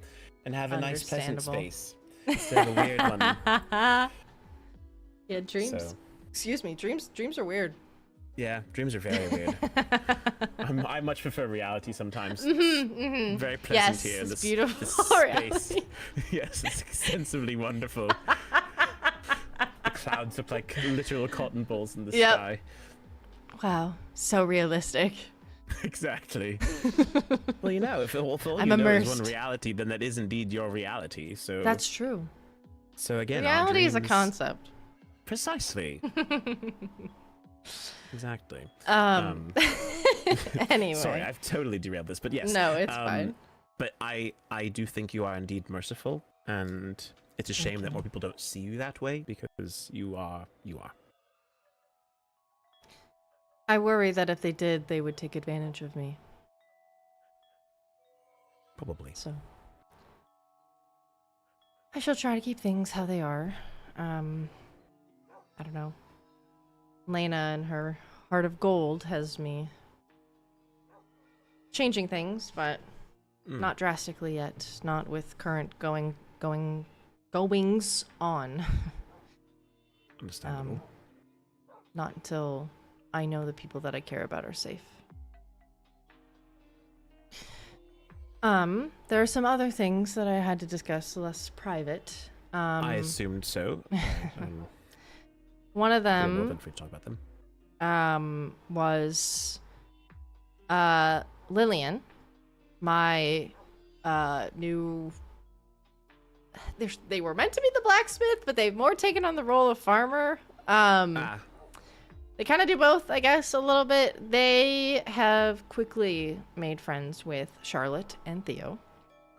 and have a nice, pleasant Understandable. space instead of a weird one. Yeah, dreams. So. Excuse me, dreams are weird. Yeah, dreams are very weird. I much prefer reality sometimes. It's very pleasant Yes, here in it's this, beautiful this space. reality. Yes, it's extensively wonderful. The clouds look like literal cotton balls in the Yep. sky. Wow, so realistic. Exactly. Well, you know, if all I'm you know is immersed. one reality, then that is indeed your reality. So That's true. so again, our Reality is a dreams- concept. Precisely. Exactly. Anyway. Sorry, I've totally derailed this, but yes. No, it's fine. But I do think you are indeed merciful, and it's a shame that more people don't see you that way because you are. I worry that if they did, they would take advantage of me. Probably. So I shall try to keep things how they are. I don't know. Lena and her heart of gold has me changing things, but not drastically yet. Not with current goings on. Understandable. Not until I know the people that I care about are safe. There are some other things that I had to discuss, less private. I assumed so. One of Very well them then free to talk about them. was Lillian, my new. They were meant to be the blacksmith, but they've more taken on the role of farmer. They kind of do both, I guess, a little bit. They have quickly made friends with Charlotte and Theo.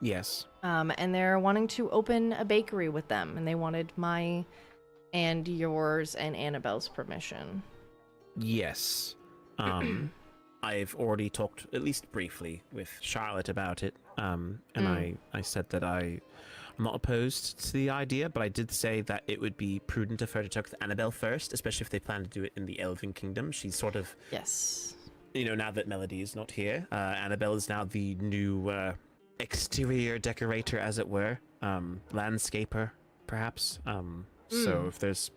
Yes. And they're wanting to open a bakery with them, and they wanted my and yours and Annabelle's permission. Yes. I've already talked, at least briefly, with Charlotte about it. And I said that I'm not opposed to the idea, but I did say that it would be prudent of her to talk to Annabelle first, especially if they plan to do it in the Elven Kingdom. She's sort of... Yes. You know, now that Melody is not here, Annabelle is now the new exterior decorator, as it were. Landscaper, perhaps. So if there's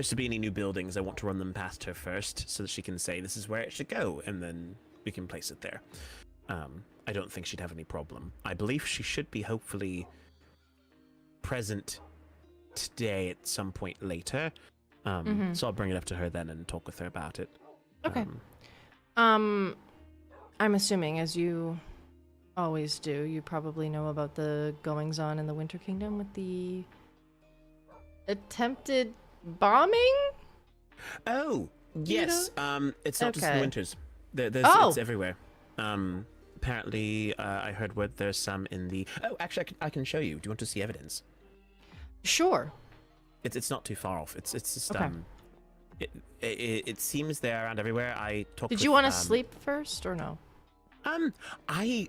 to be any new buildings, I want to run them past her first, so that she can say this is where it should go, and then we can place it there. I don't think she'd have any problem. I believe she should be hopefully present today at some point later. So I'll bring it up to her then and talk with her about it. Okay. I'm assuming, as you always do, you probably know about the goings-on in the Winter Kingdom with the attempted bombing? Oh, yes. It's not just in the winters. It's everywhere. Apparently, I heard word there's some in the... Oh, actually, I can show you. Do you want to see evidence? Sure. It's not too far off. It's just okay. It seems they're around everywhere. I talked. Did you want to sleep first or no? I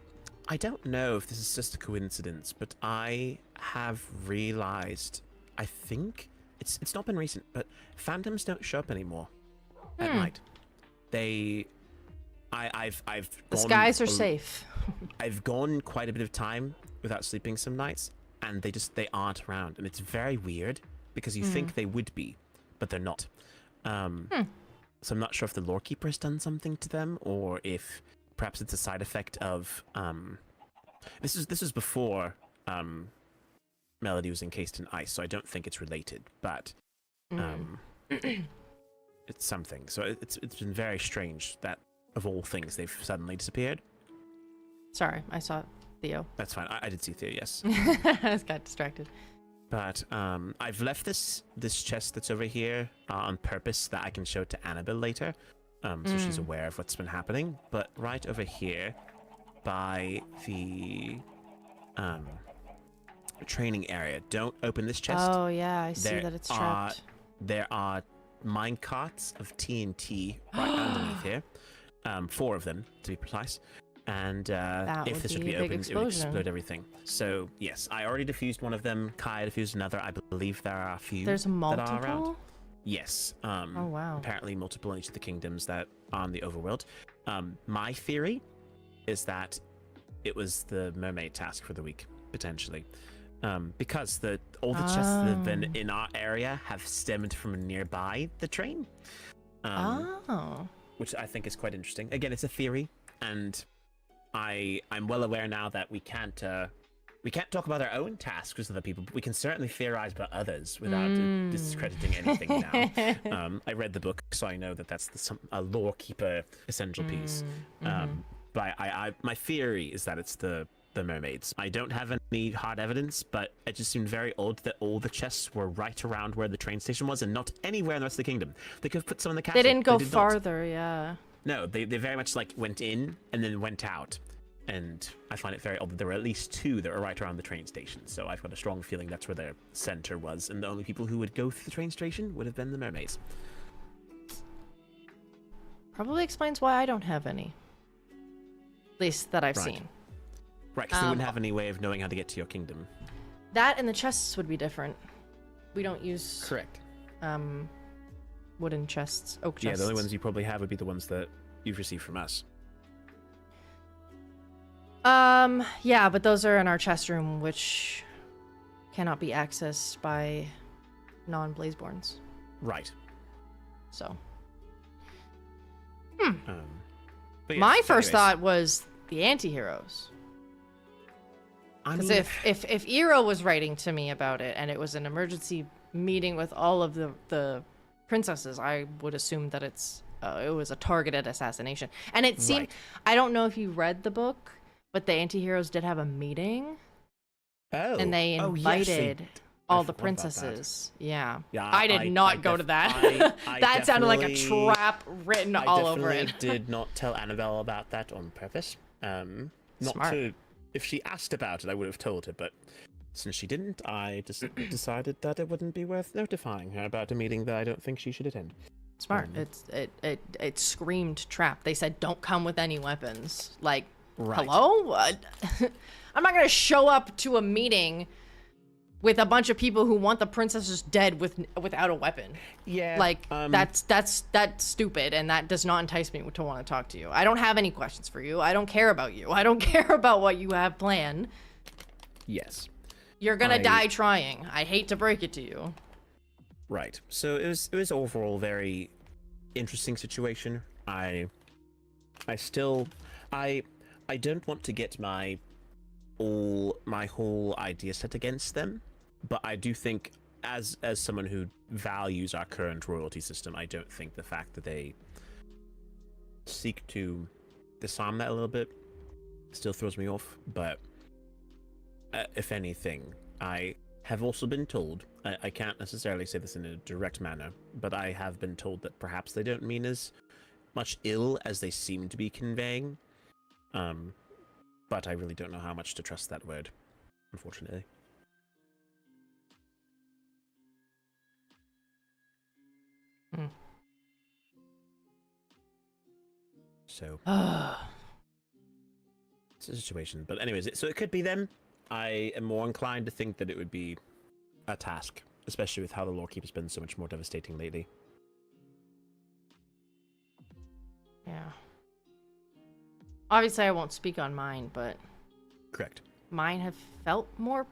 don't know if this is just a coincidence, but I have realized. I think it's not been recent, but phantoms don't show up anymore at night. I've the skies are safe. I've gone quite a bit of time without sleeping some nights, and they aren't around, and it's very weird because you think they would be, but they're not. So I'm not sure if the lore keeper has done something to them, or if perhaps it's a side effect of this is before Melody was encased in ice, so I don't think it's related, but it's something. So it's been very strange that of all things they've suddenly disappeared. Sorry, I saw Theo. That's fine. I did see Theo, yes. I just got distracted. But I've left this chest that's over here on purpose that I can show to Annabelle later, so she's aware of what's been happening. But right over here, by the training area, don't open this chest. Oh yeah, I see that it's trapped. There are mine carts of TNT right underneath here, 4 of them to be precise. And if this would be opened, it would explode everything. So, yes, I already diffused one of them. Kai diffused another. I believe there are a few. There's multiple? That are around. Yes. Oh, wow. Apparently multiple in each of the kingdoms that are on the overworld. My theory is that it was the mermaid task for the week, potentially. Because all the chests that have been in our area have stemmed from nearby the train. Which I think is quite interesting. Again, it's a theory, and... I'm well aware now that we can't talk about our own tasks with other people, but we can certainly theorize about others without discrediting anything now. I read the book, so I know that that's a lore keeper essential piece. But my theory is that it's the mermaids. I don't have any hard evidence, but it just seemed very odd that all the chests were right around where the train station was and not anywhere in the rest of the kingdom. They could have put some in the castle. They didn't go farther, yeah. No, they very much went in and then went out. And I find it very odd that there were at least 2 that were right around the train station. So I've got a strong feeling that's where their center was. And the only people who would go through the train station would have been the mermaids. Probably explains why I don't have any. At least that I've seen. Right, because they wouldn't have any way of knowing how to get to your kingdom. That and the chests would be different. We don't use... Correct. Wooden chests, oak chests. Yeah, the only ones you probably have would be the ones that you've received from us. Yeah, but those are in our chest room, which cannot be accessed by non-Blazeborns. Right. So. But yes, my first thought was the anti-heroes. Because if Iro was writing to me about it, and it was an emergency meeting with all of the princesses, I would assume that it was a targeted assassination. And it seemed, I don't know if you read the book, but the anti-heroes did have a meeting. Oh. And they invited all the princesses. Yeah. I did not go to that. That sounded like a trap written all over it. I did not tell Annabelle about that on purpose. Not Smart. to If she asked about it, I would have told her, but since she didn't, I just decided that it wouldn't be worth notifying her about a meeting that I don't think she should attend. Smart. It screamed trap. They said don't come with any weapons. Like, Right. hello? I'm not gonna show up to a meeting with a bunch of people who want the princesses dead without a weapon. Yeah. Like, that's stupid, and that does not entice me to want to talk to you. I don't have any questions for you. I don't care about you. I don't care about what you have planned. Yes. You're gonna die trying. I hate to break it to you. Right. So it was overall very interesting situation. I don't want to get my whole idea set against them, but I do think as someone who values our current royalty system, I don't think the fact that they seek to disarm that a little bit still throws me off. But if anything, I have also been told, I can't necessarily say this in a direct manner, but I have been told that perhaps they don't mean as much ill as they seem to be conveying. But I really don't know how much to trust that word, unfortunately. So it's a situation. But anyways, so it could be them. I am more inclined to think that it would be a task, especially with how the Lawkeeper's been so much more devastating lately. Yeah. Obviously, I won't speak on mine, but Correct. mine have felt more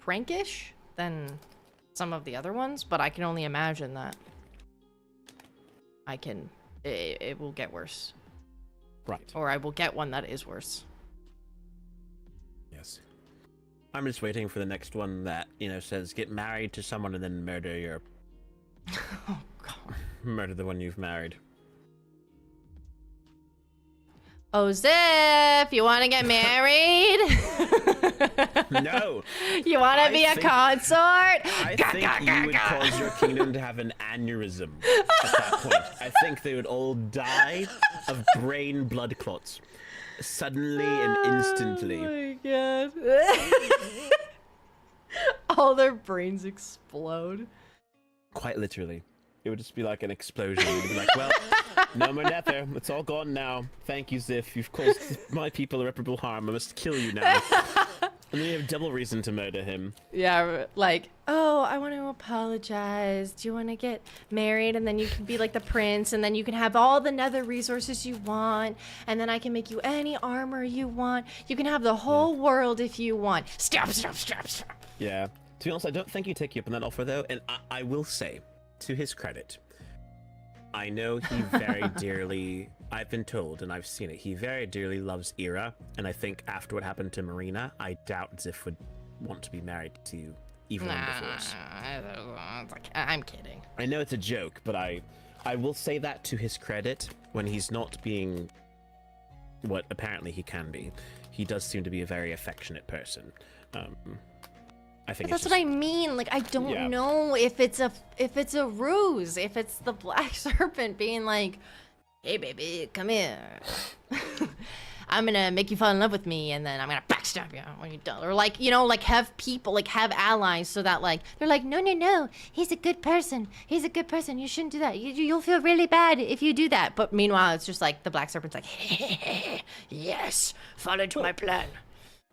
prankish than some of the other ones, but I can only imagine that it will get worse. Right. Or I will get one that is worse. Yes. I'm just waiting for the next one that, says get married to someone and then murder your... Oh, God. Murder the one you've married. Oh, Ziff, you want to get married? No! You want to be a think- consort? I think you would cause your kingdom to have an aneurysm at that point. I think they would all die of brain blood clots. Suddenly and instantly. Oh my God. All their brains explode. Quite literally. It would just be like an explosion. You'd be like, well, no more death there. It's all gone now. Thank you, Ziff. You've caused my people irreparable harm. I must kill you now. And then you have double reason to murder him. Yeah, like, oh, I want to apologize. Do you want to get married? And then you can be like the prince, and then you can have all the nether resources you want, and then I can make you any armor you want. You can have the whole world if you want. Stop. Yeah. To be honest, I don't think you take you up on that offer, though. And I will say, to his credit, I know he very dearly, I've been told and I've seen it, he very dearly loves Ira, and I think after what happened to Marina, I doubt Ziff would want to be married to Evelyn before us. I'm kidding. I know it's a joke, but I will say that to his credit, when he's not being what apparently he can be, he does seem to be a very affectionate person. I think But that's what I mean. Like, I don't know if it's a ruse, if it's the black serpent being like, hey baby, come here. I'm gonna make you fall in love with me, and then I'm gonna backstab you when you're done. Or like, like have people, like have allies, so that like they're like, no, he's a good person. He's a good person. You shouldn't do that. You'll feel really bad if you do that. But meanwhile, it's just like the black serpent's like, yes, follow to my plan.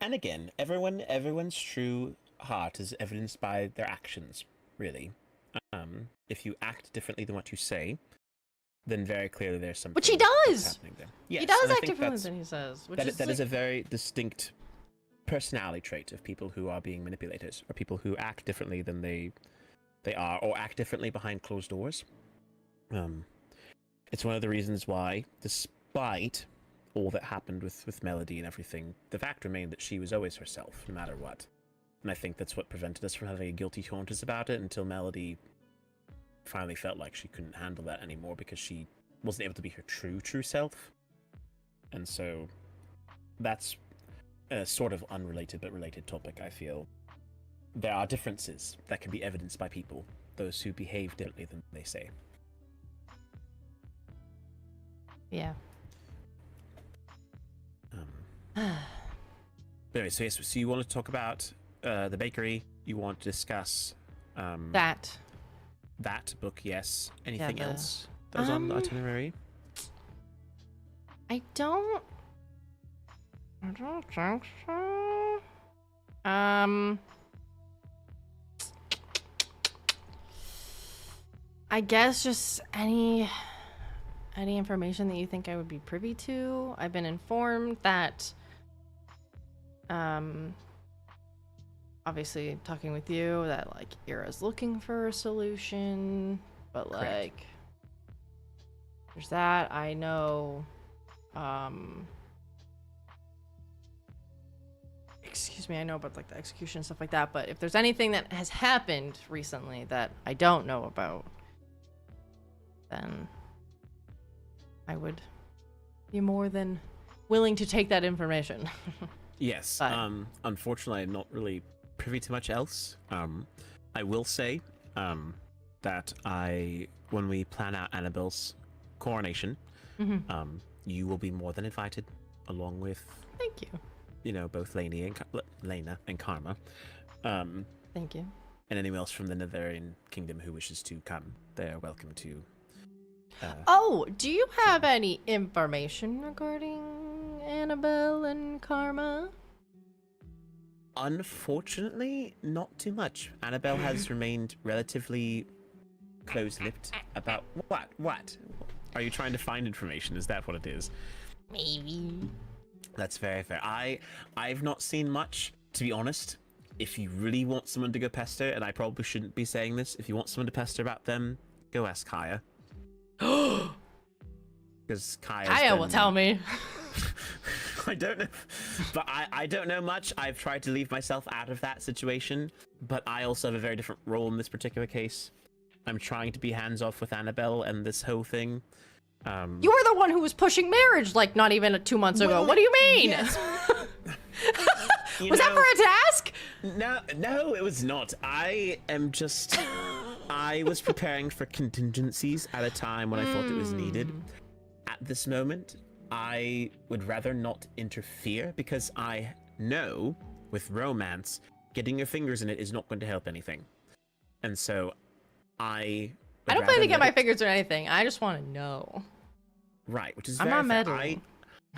And again, everyone's true heart is evidenced by their actions, really. If you act differently than what you say, then very clearly there's something. Which he does. Happening there. Yes, he does and I act think differently than he says. Which that is a very distinct personality trait of people who are being manipulators, or people who act differently than they are, or act differently behind closed doors. It's one of the reasons why, despite all that happened with Melody and everything, the fact remained that she was always herself, no matter what. And I think that's what prevented us from having a guilty conscience about it until Melody finally felt like she couldn't handle that anymore because she wasn't able to be her true self. And so that's a sort of unrelated but related topic, I feel. There are differences that can be evidenced by people, those who behave differently than they say. Yeah. But Anyway, so yes, so you want to talk about the bakery? You want to discuss That. that book? Yes. Anything the- else that was on the itinerary? I don't think so. I guess just any information that you think I would be privy to. I've been informed that obviously talking with you that like Ira's looking for a solution, but Correct. like there's that. I know excuse me, I know about like the execution and stuff like that, but if there's anything that has happened recently that I don't know about, then I would be more than willing to take that information. Yes. But- Unfortunately, I'm not really privy to much else. I will say that when we plan out Annabelle's coronation, Mhm. you will be more than invited, along with Thank you. both Lena and Karma, Thank you. and anyone else from the Netherian kingdom who wishes to come. They are welcome to. Oh, do you have any information regarding Annabelle and Karma? Unfortunately, not too much. Annabelle has remained relatively close-lipped about what? What? Are you trying to find information? Is that what it is? Maybe. That's very fair. I've not seen much, to be honest. If you really want someone to go pester, and I probably shouldn't be saying this, if you want someone to pester about them, go ask Kaya. Because Kaya will tell me. I don't know, but I don't know much. I've tried to leave myself out of that situation, but I also have a very different role in this particular case. I'm trying to be hands-off with Annabelle and this whole thing. You were the one who was pushing marriage like not even 2 months ago. Well, What do you mean? yes. Was that for a task? No, it was not. I was preparing for contingencies at a time when I thought it was needed. At this moment, I would rather not interfere because I know with romance, getting your fingers in it is not going to help anything. And so I don't plan to get my fingers or anything. I just want to know. Right, which is I'm very not fair. meddling.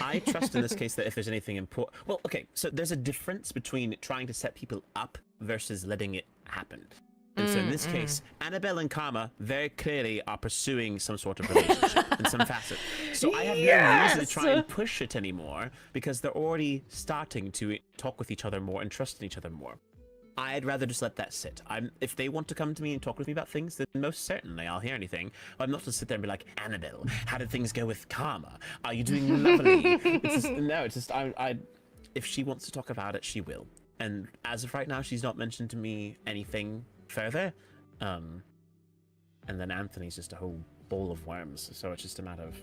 I trust in this case that if there's anything important... Well, okay, so there's a difference between trying to set people up versus letting it happen. And so in this case, Annabelle and Karma very clearly are pursuing some sort of relationship in some facet. So I have no reason to try and push it anymore because they're already starting to talk with each other more and trust in each other more. I'd rather just let that sit. If they want to come to me and talk with me about things, then most certainly I'll hear anything. I'm not to sit there and be like, Annabelle, how did things go with Karma? Are you doing lovely? If she wants to talk about it, she will. And as of right now, she's not mentioned to me anything further. And then Anthony's just a whole bowl of worms, so it's just a matter of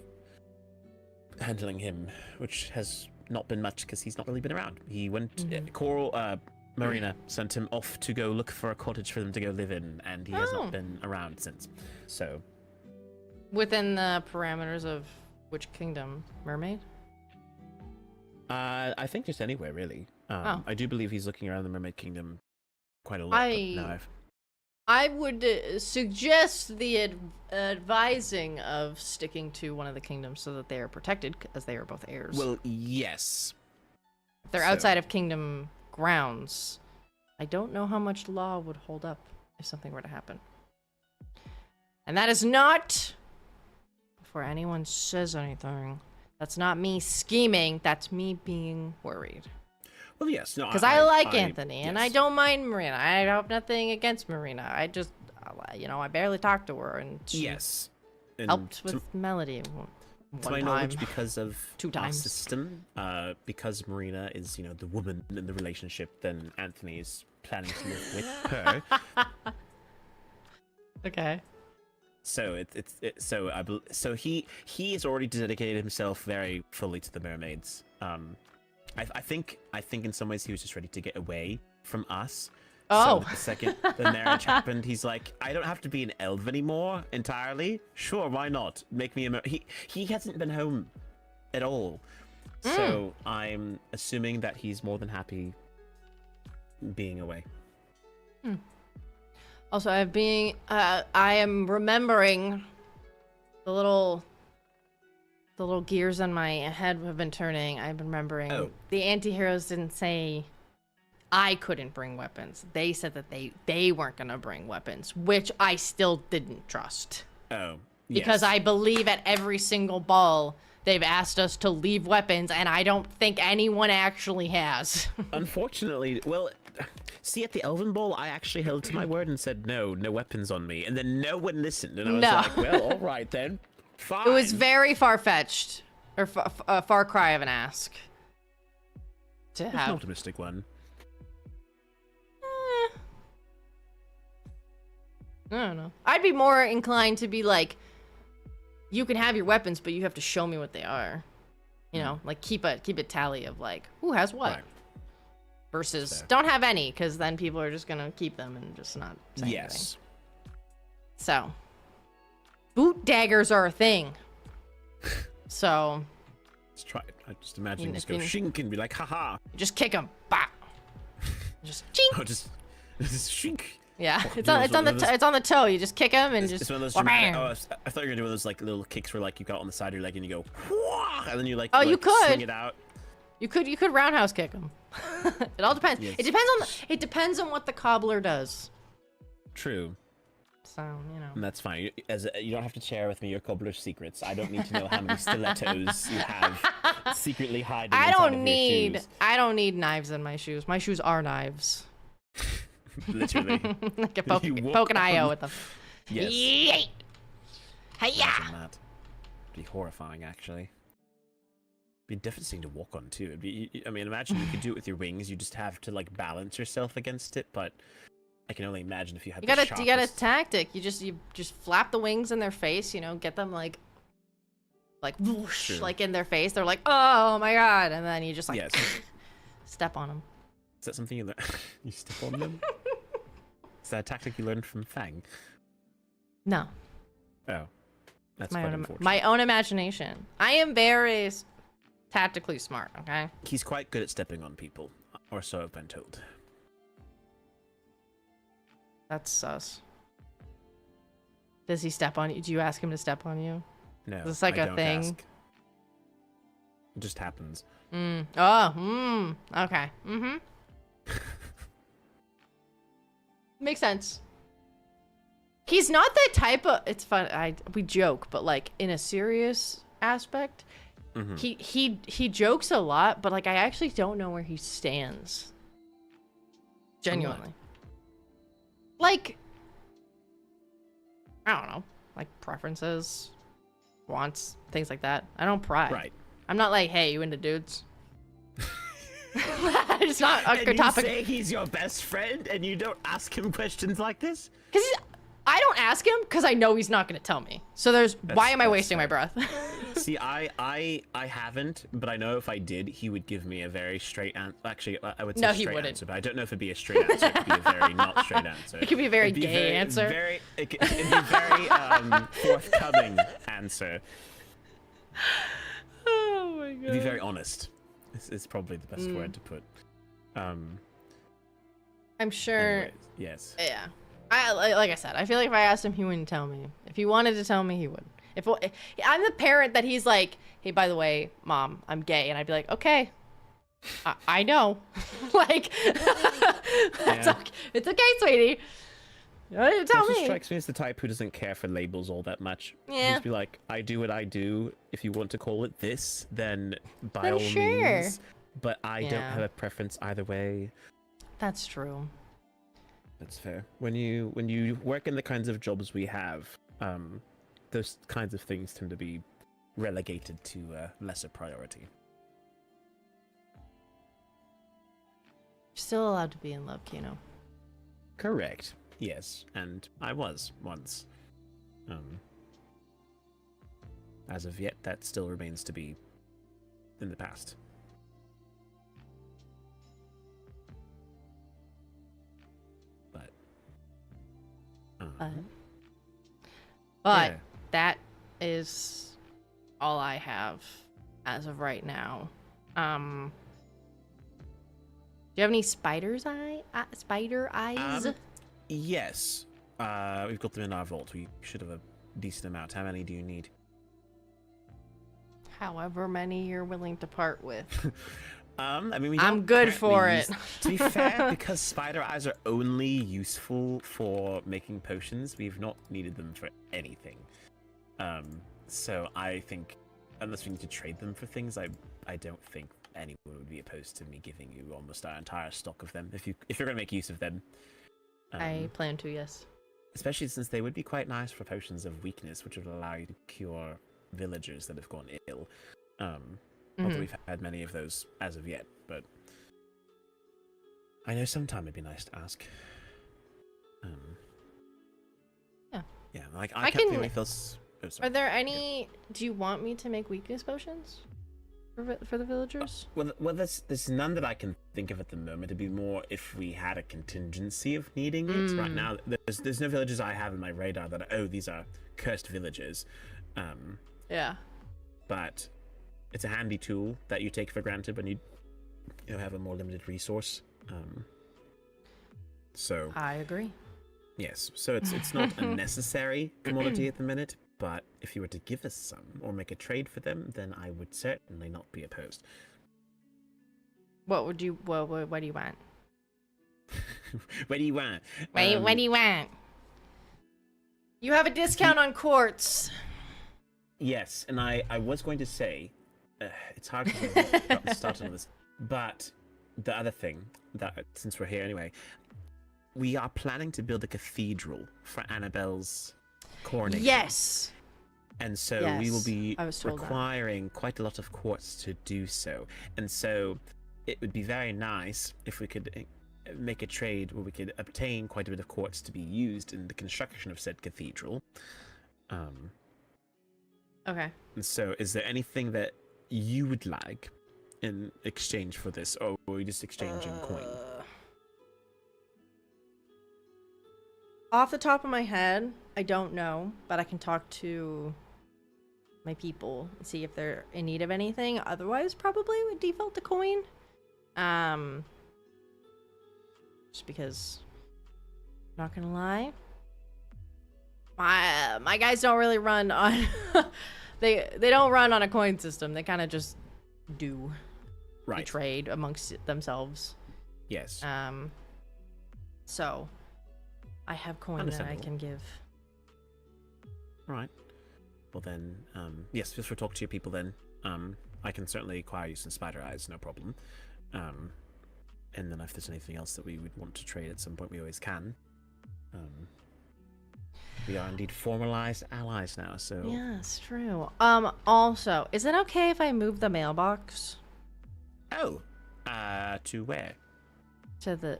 handling him, which has not been much because he's not really been around. He went, Marina sent him off to go look for a cottage for them to go live in, and he has not been around since. So, Within the parameters of which kingdom? Mermaid? I think just anywhere really. I do believe he's looking around the Mermaid Kingdom quite a lot. But no, I would suggest the advising of sticking to one of the kingdoms so that they are protected, as they are both heirs. well, yes. If they're outside of kingdom grounds, I don't know how much law would hold up if something were to happen. And that is not, before anyone says anything, that's not me scheming, that's me being worried. Well, yes, no. Because I like Anthony, and I yes. don't mind Marina. I have nothing against Marina. I just, I barely talked to her, and she Yes. And helped with Melody to my one knowledge, time. because of Two our times. system, because Marina is, the woman in the relationship, then Anthony is planning to live with her. Okay. So so he has already dedicated himself very fully to the mermaids. I think in some ways he was just ready to get away from us. Oh. So the second the marriage happened, he's like, I don't have to be an elf anymore entirely. Sure, why not? Make me a he hasn't been home at all So I'm assuming that he's more than happy being away. Also, I am remembering the little gears on my head have been turning. I've been remembering the anti-heroes didn't say I couldn't bring weapons. They said that they weren't gonna bring weapons, which I still didn't trust. Oh, because I believe at every single ball they've asked us to leave weapons, and I don't think anyone actually has. Unfortunately, well, see, at the Elven Ball, I actually held to my word and said no weapons on me, and then no one listened, and I was like, well, all right then, fine. It was very far-fetched, or far cry of an ask. To It's have an optimistic one. I don't know. I'd be more inclined to be like, you can have your weapons, but you have to show me what they are. You know, like keep a tally of like who has what. Right. Versus don't have any, because then people are just gonna keep them and just not say anything. So boot daggers are a thing. So let's try it. I just imagine just go shink and be like, haha. Just kick them. Bah. Just chink. Oh, just shink. Yeah, it's on the toe. You just kick them and just. It's one of those. I thought you were gonna do one of those like little kicks where like you got on the side of your leg and you go, whoa, and then you like. Oh, you could. Swing it out. You could roundhouse kick them. It all depends. Yes. It depends on what the cobbler does. True. So you know. And that's fine. You don't have to share with me your cobbler's secrets. I don't need to know how many stilettos you have secretly hiding inside of your shoes. I don't need knives in my shoes. My shoes are knives. Literally. Like a poke an IO with them. Yes. Yeet. Hiya. It'd be horrifying, actually. Be a different thing to walk on too. I mean, imagine you could do it with your wings. You just have to like balance yourself against it. But I can only imagine if you had. You got a tactic. You just flap the wings in their face. You know, get them like whoosh, like in their face. They're like, oh my god, and then you just like step on them. Is that something you learn? You step on them? Is that a tactic you learned from Fang? No. Oh, that's my own imagination. I am very tactically smart, okay? He's quite good at stepping on people, or so I've been told. That's sus. Does he step on you? Do you ask him to step on you? No, it's like a thing. Ask. It just happens. Okay. Mm-hmm. Makes sense. He's not that type of. It's fun. We joke, but like in a serious aspect, he jokes a lot. But like I actually don't know where he stands. Genuinely. Like I don't know, like preferences, wants, things like that. I don't pry. Right. I'm not like, hey, you into dudes? It's not a good topic. You say he's your best friend and you don't ask him questions like this? Because I don't ask him because I know he's not going to tell me. So why am I wasting my breath? See, I haven't, but I know if I did, he would give me a very straight answer. Actually, I would say straight answer, but I don't know if it'd be a straight answer. It could be a very not straight answer. It could be a very gay answer. It'd be a very forthcoming answer. Oh my god. It'd be very honest. It's probably the best word to put. I'm sure. Anyways, yes. Yeah. Like I said, I feel like if I asked him, he wouldn't tell me. If he wanted to tell me, he would. If I'm the parent that he's like, hey, by the way, mom, I'm gay, and I'd be like, okay, I know. Like, it's okay, sweetie. You don't need to tell me. Strikes me as the type who doesn't care for labels all that much. Yeah. Just be like, I do what I do. If you want to call it this, then by all means. But I don't have a preference either way. That's true. That's fair. When you work in the kinds of jobs we have, those kinds of things tend to be relegated to lesser priority. You're still allowed to be in love, Kino. Correct. Yes, and I was once. As of yet, that still remains to be in the past. But that is all I have as of right now. Do you have any spider eyes? Yes. We've got them in our vault. We should have a decent amount. How many do you need? However many you're willing to part with. I mean, we I'm don't good for currently it. To be fair, because spider eyes are only useful for making potions, we've not needed them for anything. So I think, unless we need to trade them for things, I don't think anyone would be opposed to me giving you almost our entire stock of them if you're going to make use of them. I plan to, yes. Especially since they would be quite nice for potions of weakness, which would allow you to cure villagers that have gone ill. Not that we've had many of those as of yet, but I know sometime it'd be nice to ask. Yeah. Yeah, like I kept feeling those. Oh, sorry. Are there any? Do you want me to make weakness potions for the villagers? Well, there's none that I can think of at the moment. It'd be more if we had a contingency of needing it. Right now, there's no villages I have in my radar that these are cursed villages. Yeah. But it's a handy tool that you take for granted when you have a more limited resource. So I agree. yes, so it's not a necessary commodity at the minute, but if you were to give us some or make a trade for them, then I would certainly not be opposed. What do you want? What do you want? What do you want? You have a discount on quartz. Yes, and I was going to say, it's hard to start on this, but the other thing, that since we're here anyway, we are planning to build a cathedral for Annabelle's coronation. Yes. And so we will be requiring quite a lot of quartz to do so. And so it would be very nice if we could make a trade where we could obtain quite a bit of quartz to be used in the construction of said cathedral. Okay. And so is there anything that you would like in exchange for this, or will we just exchange in coin? Off the top of my head, I don't know, but I can talk to my people and see if they're in need of anything. Otherwise, probably would default to coin. Just because, not gonna lie, my guys don't really run on they don't run on a coin system. They kind of just do trade amongst themselves. Yes. So I have coin that I can give. Right. Well then, yes, just for talk to your people then. I can certainly acquire you some spider eyes, no problem. And then if there's anything else that we would want to trade at some point, we always can. We are indeed formalized allies now, so... Yeah, it's true. Also, is it okay if I move the mailbox? Oh, to where? To the...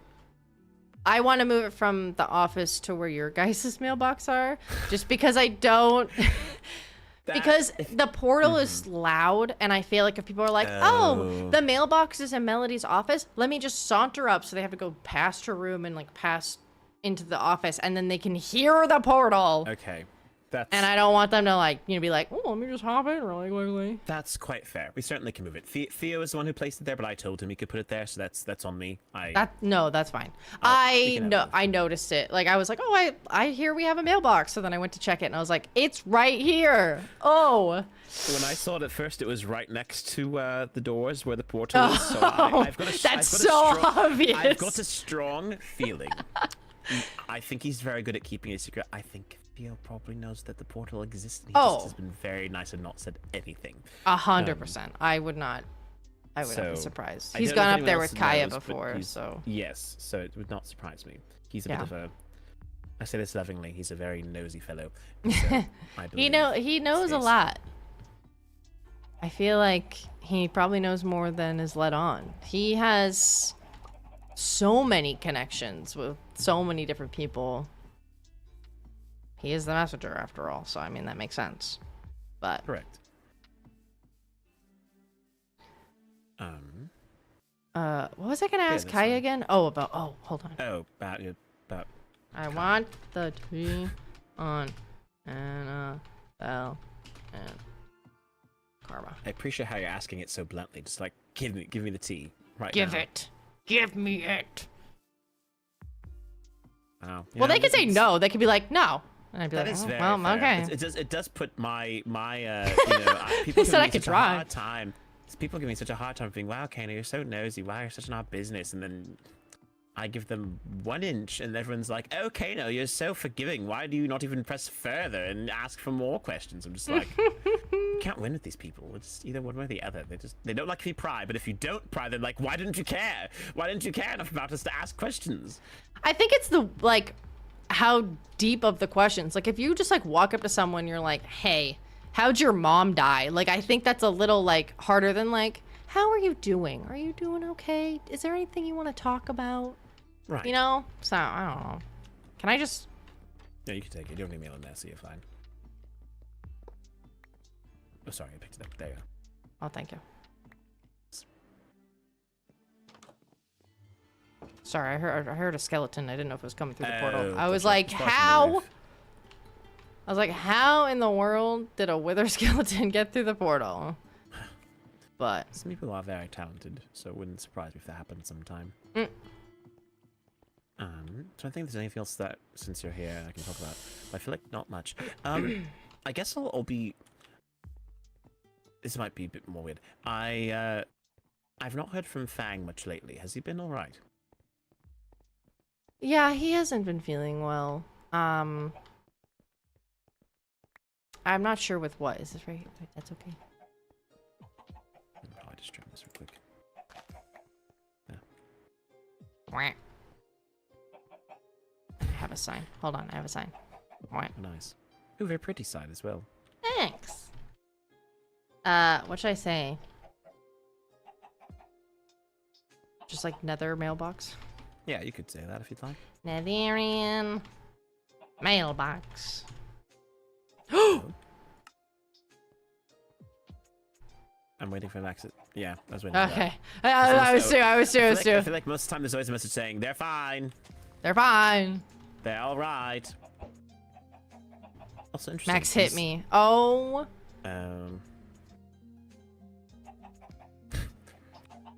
I want to move it from the office to where your guys' mailbox are, just because I don't... Because the portal is loud, and I feel like if people are like, oh, the mailbox is in Melody's office, let me just saunter up, so they have to go past her room and, like, pass into the office, and then they can hear the portal. Okay. And I don't want them to, like, be like, oh, let me just hop in really quickly. That's quite fair. We certainly can move it. Theo is the one who placed it there, but I told him he could put it there, so that's on me. No, that's fine. I noticed it. Like, I was like, oh, I hear we have a mailbox. So then I went to check it, and I was like, it's right here. Oh. When I saw it at first, it was right next to the doors where the portal is. So I've got obvious. I've got a strong feeling. I think he's very good at keeping a secret. I think Theo probably knows that the portal exists. And he just has been very nice and not said anything. 100%. I would not be surprised. He's gone up there with Kaya before, so. Yes, so it would not surprise me. He's a bit of a... I say this lovingly. He's a very nosy fellow. So he knows a lot. I feel like he probably knows more than is let on. He has so many connections with so many different people. He is the messenger, after all, so I mean that makes sense. But correct. What was I gonna ask Kaya again? Oh, hold on. Oh, about I want the tea on Annabelle and Karma. I appreciate how you're asking it so bluntly, just like Give me the tea right Give now. it. Give me it. Wow. Well, they could say no. They could be like, no. And I'd be That like, is oh, very well, fair. okay. It does put my you know, people They give said I me could such a try. hard time. People give me such a hard time being, wow, Kana, you're so nosy. Wow, you're such an odd business. And then I give them 1 inch, and everyone's like, oh, Kano, you're so forgiving. Why do you not even press further and ask for more questions? I'm just like, you can't win with these people. It's either one way or the other. They don't like if you pry, but if you don't pry, they're like, why didn't you care? Why didn't you care enough about us to ask questions? I think it's the, like, how deep of the questions. Like, if you just, like, walk up to someone, you're like, hey, how'd your mom die? Like, I think that's a little, like, harder than, like, how are you doing? Are you doing okay? Is there anything you want to talk about? Right. You know? So, I don't know. Can I just... No, you can take it. You don't need mail in there, so you're fine. Oh, sorry, I picked it up. There you go. Oh, thank you. Sorry, I heard a skeleton. I didn't know if it was coming through the portal. I was like, how? I was like, how in the world did a wither skeleton get through the portal? But some people are very talented, so it wouldn't surprise me if that happened sometime. So I think there's anything else that, since you're here, I can talk about. But I feel like not much. I guess I'll be. This might be a bit more weird. I've not heard from Fang much lately. Has he been all right? yeah, he hasn't been feeling well. I'm not sure with what. Is this right? That's okay. I'll probably just trim this real quick. Wah. I have a sign. Hold on, I have a sign. Wah. Oh, nice. Ooh, very pretty side as well. Thanks. What should I say? Just like nether mailbox? Yeah, you could say that if you'd like. Netherian mailbox. I'm waiting for an exit. Yeah, I was waiting for that. Okay. I was too. I feel like most of the time there's always a message saying, they're fine. They're fine. They're all right. Also interesting. Max hit me. Oh.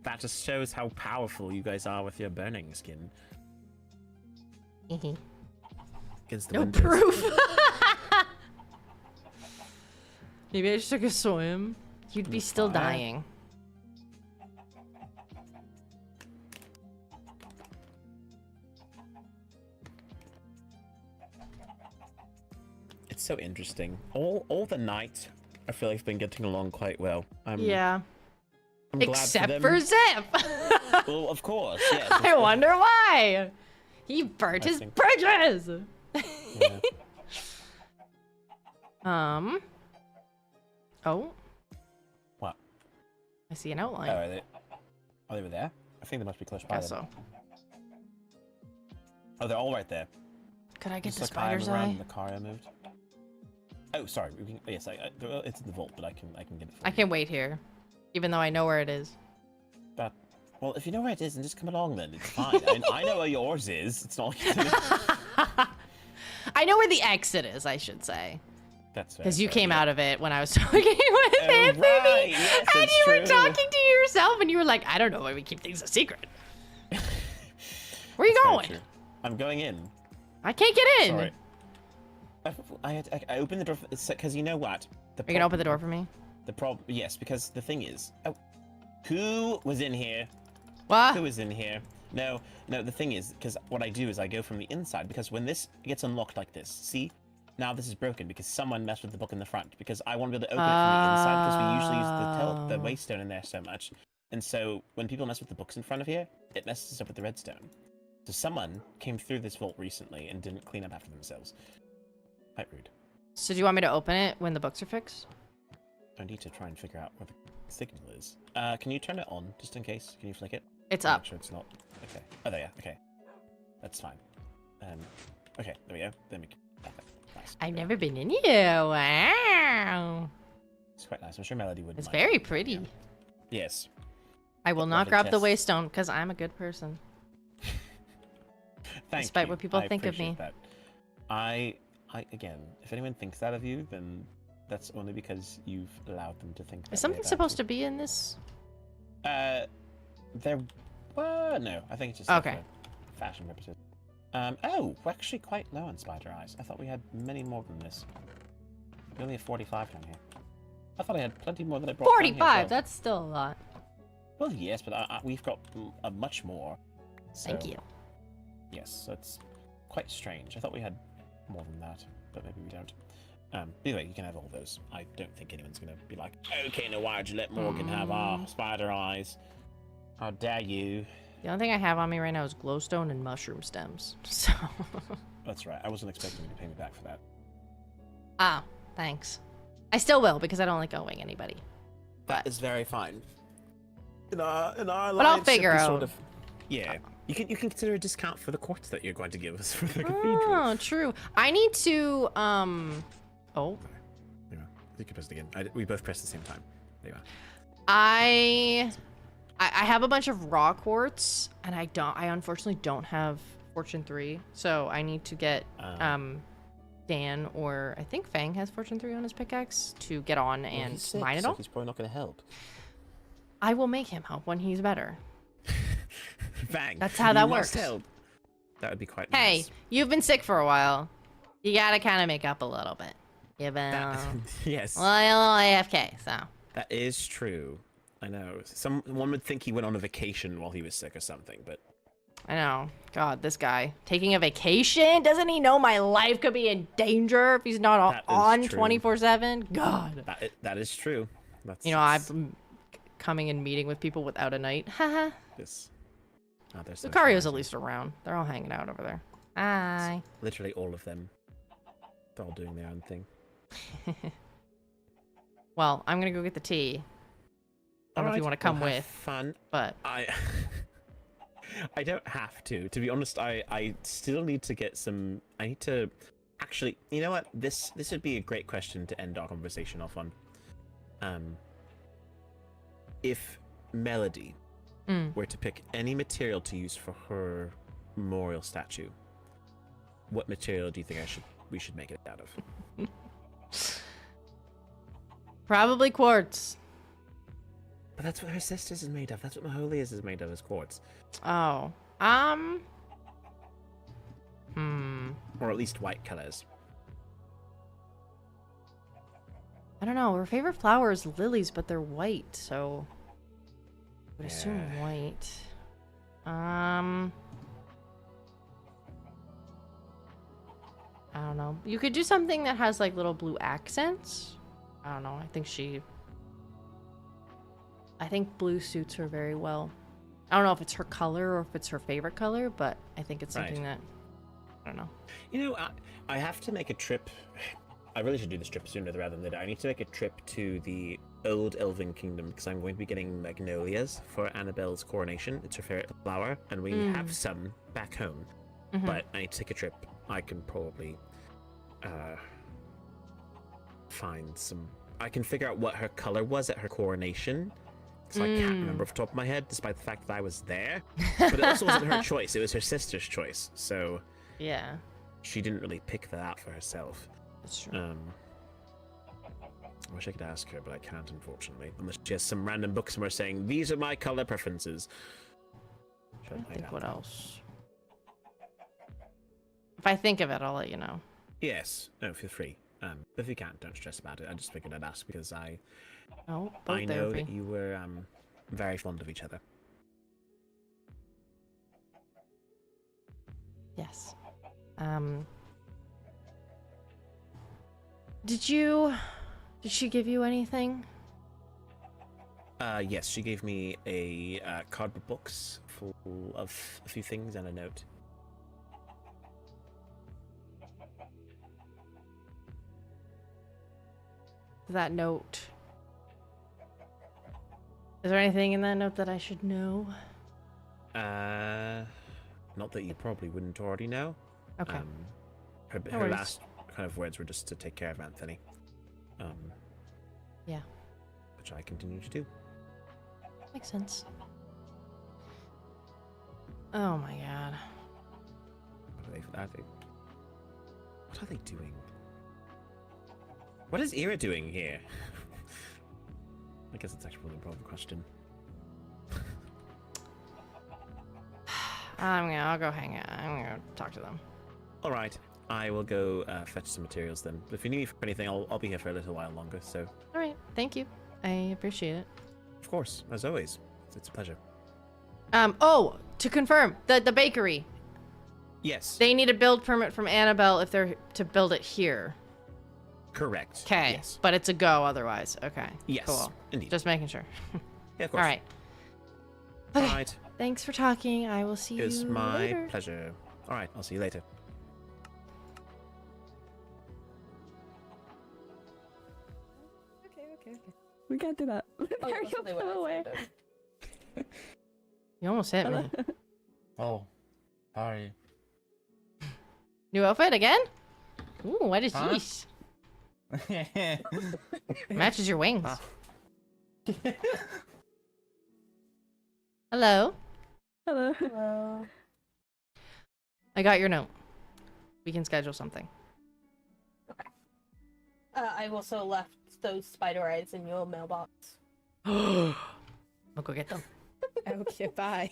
That just shows how powerful you guys are with your burning skin. Against the No winters. proof. Maybe I just took a swim. You'd be still Fire. dying. It's so interesting. All the night, I feel like I've been getting along quite well. Yeah. I'm glad Except them. for Zip. Well, of course, yes. I wonder why. He burnt his think- bridges. Yeah. Oh. What? I see an outline. Oh, are they over there? I think they must be close by. Guess Then. so. Oh, they're all right there. Could I get Just the like spider's around eye? the car I moved. Oh, sorry. We can, yes, it's in the vault, but I can get it. For I you. can wait here, even though I know where it is. That. Well, if you know where it is, then just come along. Then it's fine. I know where yours is. It's not like. I know where the exit is, I should say. That's fair. Because you fair, came yeah. out of it when I was talking with Anthony. Right, yes, and it's you were true. talking to yourself, and you were like, I don't know why we keep things a secret. Where are you Very going? true. I'm going in. I can't get in. Sorry. I opened the door because you know what? Are you gonna open the door for me? The problem, yes, because the thing is, who was in here? What? Who was in here? No, the thing is, because what I do is I go from the inside, because when this gets unlocked like this, see? Now this is broken because someone messed with the book in the front, because I want to be able to open it from the inside, because we usually use the waystone in there so much. And so when people mess with the books in front of here, it messes up with the redstone. So someone came through this vault recently and didn't clean up after themselves. Quite rude. So do you want me to open it when the books are fixed? I need to try and figure out where the signal is. Can you turn it on, just in case? Can you flick it? It's Make up. sure it's not. Okay. Oh, there, yeah. Okay. That's fine. Okay, there we go. Then we can... Nice. I've never been in here. Wow. It's quite nice. I'm sure Melody would. It's very pretty. Yes. I will not Lovely grab the chest. waystone because I'm a good person. Thank Despite you. what people I think of appreciate me. That. I again, if anyone thinks that of you, then that's only because you've allowed them to think. Is something supposed to be in this? There were no. I think it's just Okay. like for fashion purposes. Oh, we're actually quite low on spider eyes. I thought we had many more than this. We only have 45 down here. I thought I had plenty more than I brought down here, 45. so- That's still a lot. Well, yes, but we've got much more. So, Thank you. Yes, that's quite strange. I thought we had more than that, but maybe we don't. Anyway, you can have all those. I don't think anyone's going to be like, okay, now why'd you let Morgan have our spider eyes? How dare you? The only thing I have on me right now is glowstone and mushroom stems. So. That's right. I wasn't expecting you to pay me back for that. Ah, thanks. I still will because I don't like owing anybody. That is very fine. In our But I'll alliance, figure simply out. Sort of, yeah, you can consider a discount for the quartz that you're going to give us for the cathedral. Oh, true. I need to Oh, Yeah, you can press it again. We both pressed at the same time. There you are. I have a bunch of raw quartz, and I unfortunately don't have Fortune 3, so I need to get Dan, or I think Fang has Fortune 3 on his pickaxe, to get on Well, and he's sick, mine it so all. he's probably not going to help. I will make him help when he's better. Bang. That's how that You must works. help. That would be quite Hey, nice. you've been sick for a while. You gotta kind of make up a little bit. You've been, Yes, well, you're a little AFK, so. that is true. I know. One would think he went on a vacation while he was sick or something, but I know. God, this guy taking a vacation? Doesn't he know my life could be in danger if he's not That is on true. 24/7? God. that is true. That's, You know, I've been coming and meeting with people without a night. Haha. this. Oh, there's so Lucario's much at least around. They're all hanging out over there. Hi. literally all of them. They're all doing their own thing. Well, I'm gonna go get the tea. I don't know if you want to come well, have with, fun. but I I don't have to. To be honest, I still need to get some. I need to actually. You know what? This would be a great question to end our conversation off on. If Melody were to pick any material to use for her memorial statue, what material do you think we should make it out of? probably quartz. But that's what her sister's is made of. That's what Maholia's is made of, is quartz. Oh. Or at least white colors. I don't know. Her favorite flower is lilies, but they're white, so I would assume Yeah. white. I don't know. You could do something that has like little blue accents. I don't know. I think blue suits her very well. I don't know if it's her color or if it's her favorite color, but I think it's something that I don't know. You know, I have to make a trip. I really should do this trip sooner rather than later. I need to make a trip to the old Elven Kingdom because I'm going to be getting magnolias for Annabelle's coronation. It's her favorite flower, and we have some back home. But I need to take a trip. I can probably find some. I can figure out what her color was at her coronation. So I can't remember off the top of my head, despite the fact that I was there. But it also wasn't her choice; it was her sister's choice. So Yeah, she didn't really pick that out for herself. that's true. I wish I could ask her, but I can't, unfortunately. Unless she has some random book somewhere saying, these are my color preferences. I think what else? If I think of it, I'll let you know. Yes. No, feel free. If you can't, don't stress about it. I just figured I'd ask because I Oh, know therapy. that you were very fond of each other. Yes. Did she give you anything? Yes, she gave me a cardboard box full of a few things and a note. That note. Is there anything in that note that I should know? Not that you probably wouldn't already know. Okay. Her worries. last kind of words were just to take care of Anthony. Yeah. Which I continue to do. Makes sense. Oh my god. What are they doing? What is Ira doing here? I guess it's actually a problem question. I'll go hang out. I'm gonna talk to them. All right. I will go fetch some materials then. If you need me for anything, I'll be here for a little while longer. So. All right. Thank you. I appreciate it. Of course, as always. It's a pleasure. Oh, to confirm, the bakery. Yes. They need a build permit from Annabelle if they're to build it here. Correct. Okay. Yes. But it's a go otherwise. Okay. Yes. Cool. Indeed. Just making sure. Yeah, of course. All right. All Okay. right. Thanks for talking. I will see you It's my later. pleasure. All right. I'll see you later. Okay. We can't do that. Mario flew away. You almost hit me. Oh, sorry. New outfit again? Ooh, what is Huh? this? Matches your wings. Hello. Hello. Hello. I got your note. We can schedule something. I also left those spider eyes in your mailbox. I'll go get them. Okay, bye.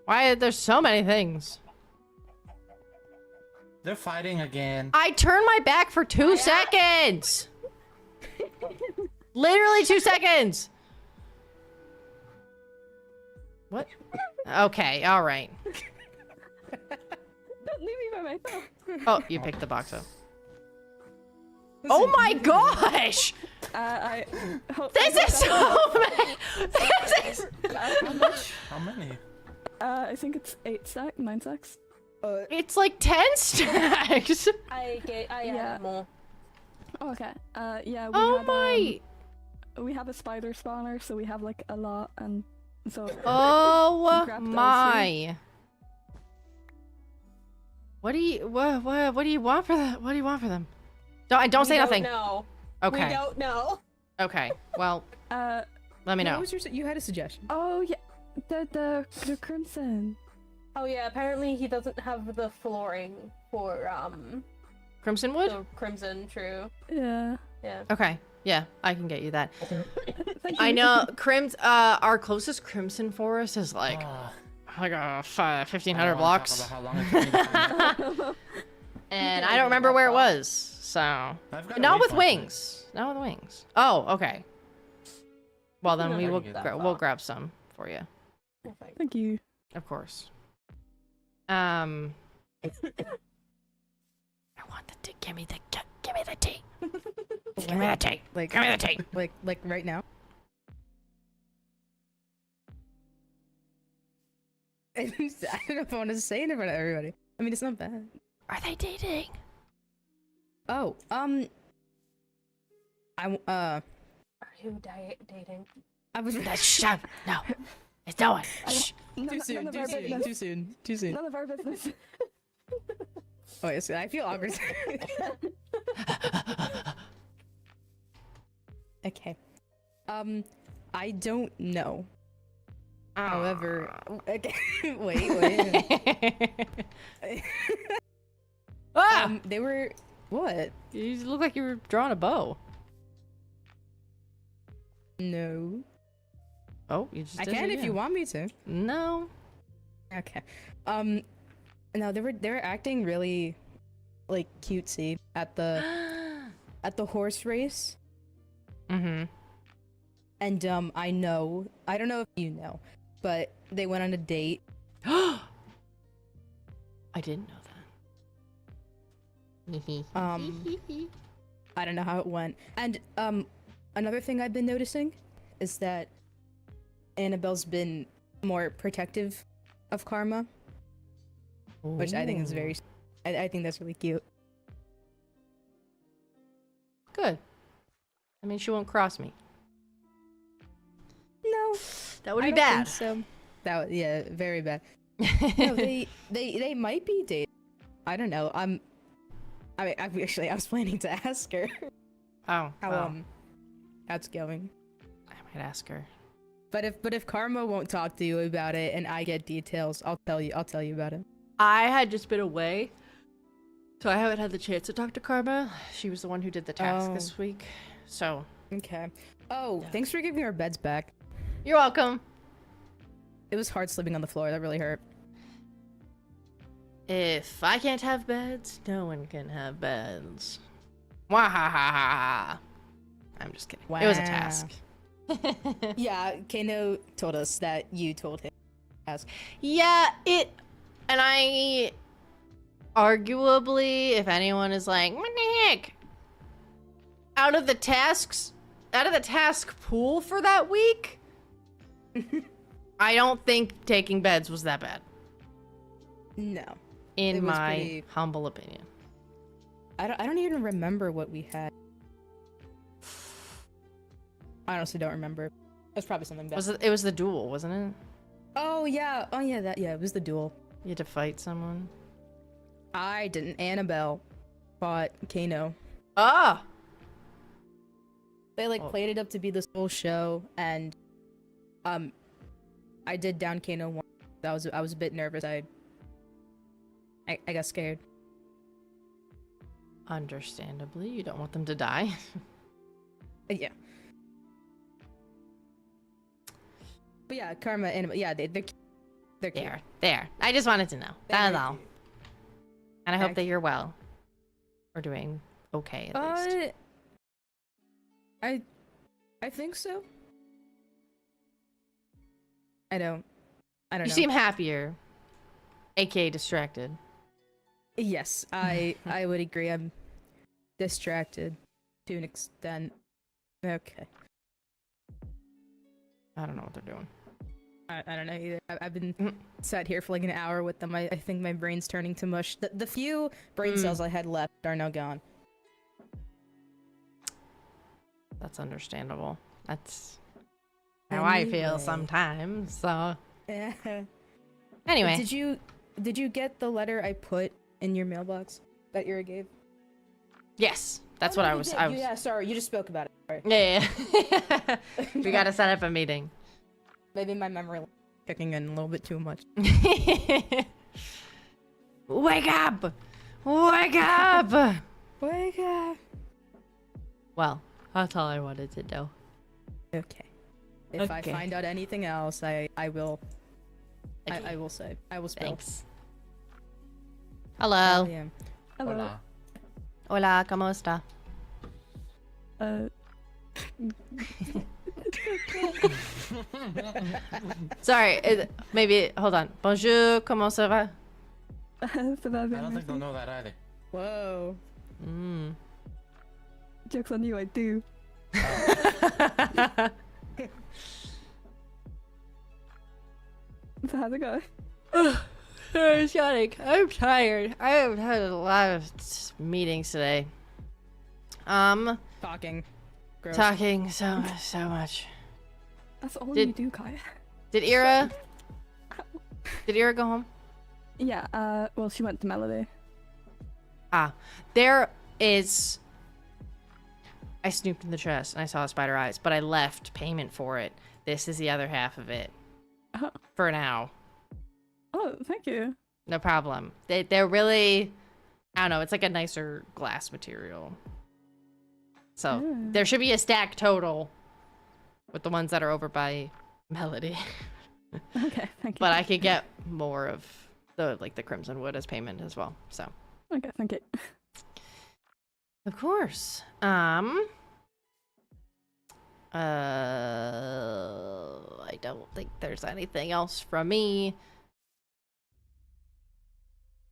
Why are there so many things? They're fighting again. I turned my back for 2 seconds. Literally 2 seconds. What? Okay, all right. Don't leave me by myself. Oh, you picked the box up. Oh my gosh! I hope This is so many. This is. How many? I think it's 9 stacks. It's like 10 stacks. I Yeah. added more. Oh, okay. Yeah. We Oh had, my. we have a spider spawner, so we have like a lot, and so. Oh Grab those, my. What do you what do you want for that? What do you want for them? Don't say nothing. No. Okay. We don't know. Okay. Well, let me know. What was your? You had a suggestion. Oh yeah, the crimson. Oh yeah, apparently he doesn't have the flooring for Crimson Wood? the crimson. True. Yeah. Yeah. Okay. Yeah, I can get you that. Thank I you. know our closest Crimson Forest is like Ah, 1500 I blocks. don't wanna talk about how long it took me to find it. And I don't remember where it was. So, I've got a not with waypoint for it. wings. Not with wings. Oh, okay. Well, then No, we I will can get that we'll far. grab some for you. Perfect. Thank you. Of course. I want the tea. Give me the tea. Give me the tea. Give me the tea. Like, Give me the tea. like right now. I don't know if I want to say it in front of everybody. I mean, it's not bad. Are they dating? Oh, Are you dating? I was Shut up. No. It's no one. Shh. too soon. None of our business. Too soon. None of our business. Oh, yes, I feel awkward. Okay. I don't know. However, okay. wait. Ah! They were what? You look like you were drawing a bow. No. Oh, you just I did it can if you again. want me to. No. Okay. No, they were acting really like cutesy at the horse race. Mm-hmm. And I don't know if you know, but they went on a date. I didn't know that. I don't know how it went. And another thing I've been noticing is that Annabelle's been more protective of Karma, which I think is very I think that's really cute. good. I mean, she won't cross me. No, That would I be don't bad. think so. That yeah, very bad. No, they might be dating. I don't know. I was planning to ask her Oh, how well, how it's going. I might ask her. But if Karma won't talk to you about it and I get details, I'll tell you about it. I had just been away, so I haven't had the chance to talk to Karma. She was the one who did the task Oh. this week, so Okay. Oh, Yeah. thanks for giving our beds back. You're welcome. It was hard sleeping on the floor. That really hurt. If I can't have beds, no one can have beds. Wahahaha. I'm just kidding. It was a Wow. task. Yeah, Kano told us that you told him. Ask. Yeah, and I arguably, if anyone is like, what the heck? Out of the task pool for that week, I don't think taking beds was that bad, No. in It was my pretty- humble opinion. I don't even remember what we had. I honestly don't remember. It was probably something bad. It was the duel, wasn't it? Oh yeah, it was the duel. You had to fight someone. I didn't. Annabelle fought Kano. Ah! They Oh. played it up to be this whole show, and I did down Kano once. I was a bit nervous. I got scared. Understandably, you don't want them to die. Yeah. But yeah, Karma, Annabelle. Yeah, they're cute. There. I just wanted to know. They're That's all. cute. And I hope Thank that you're well. Or doing okay, at least. I think so. I don't You know. seem happier. AKA distracted. Yes, I would agree. I'm distracted to an extent. Okay. I don't know what they're doing. I don't know either. I've been Mm. sat here for like an hour with them. I think my brain's turning to mush. The few brain cells I had left are now gone. That's understandable. That's how I feel Anyway. sometimes. So Anyway, anyway, did you get the letter I put in your mailbox that Ira gave? yes, that's Oh, what you I was. did. I was. Yeah, sorry, you just spoke about it. Sorry. Yeah. We gotta set up a meeting. Maybe my memory kicking in a little bit too much. Wake up! Wake up! Wake up. Well, that's all I wanted to know. Okay. If I Okay. find out anything else, I will. Okay. I will say. I will spill. Thanks. Hello. Yeah. Hello. Hola. Hola, ¿cómo está? Sorry, maybe, hold on. Bonjour, comment ça va? Ça va I bien, don't think they'll merci. know that either. Whoa. Mm. Joke's on you, I do. So how's it going? I'm yawning. I'm tired. I have had a lot of meetings today. Talking. Gross. Talking so much. That's all Did- you do, Kaya. Did Ira go home? Yeah, well, she went to Melody. There is. I snooped in the chest and I saw spider eyes, but I left payment for it. This is the other half of it. Oh. For now. Oh, thank you. No problem. They're really, I don't know, it's like a nicer glass material. So Mm. there should be a stack total with the ones that are over by Melody. Okay, thank you. But I could get more of the crimson wood as payment as well. So Okay, thank you. of course. I don't think there's anything else from me.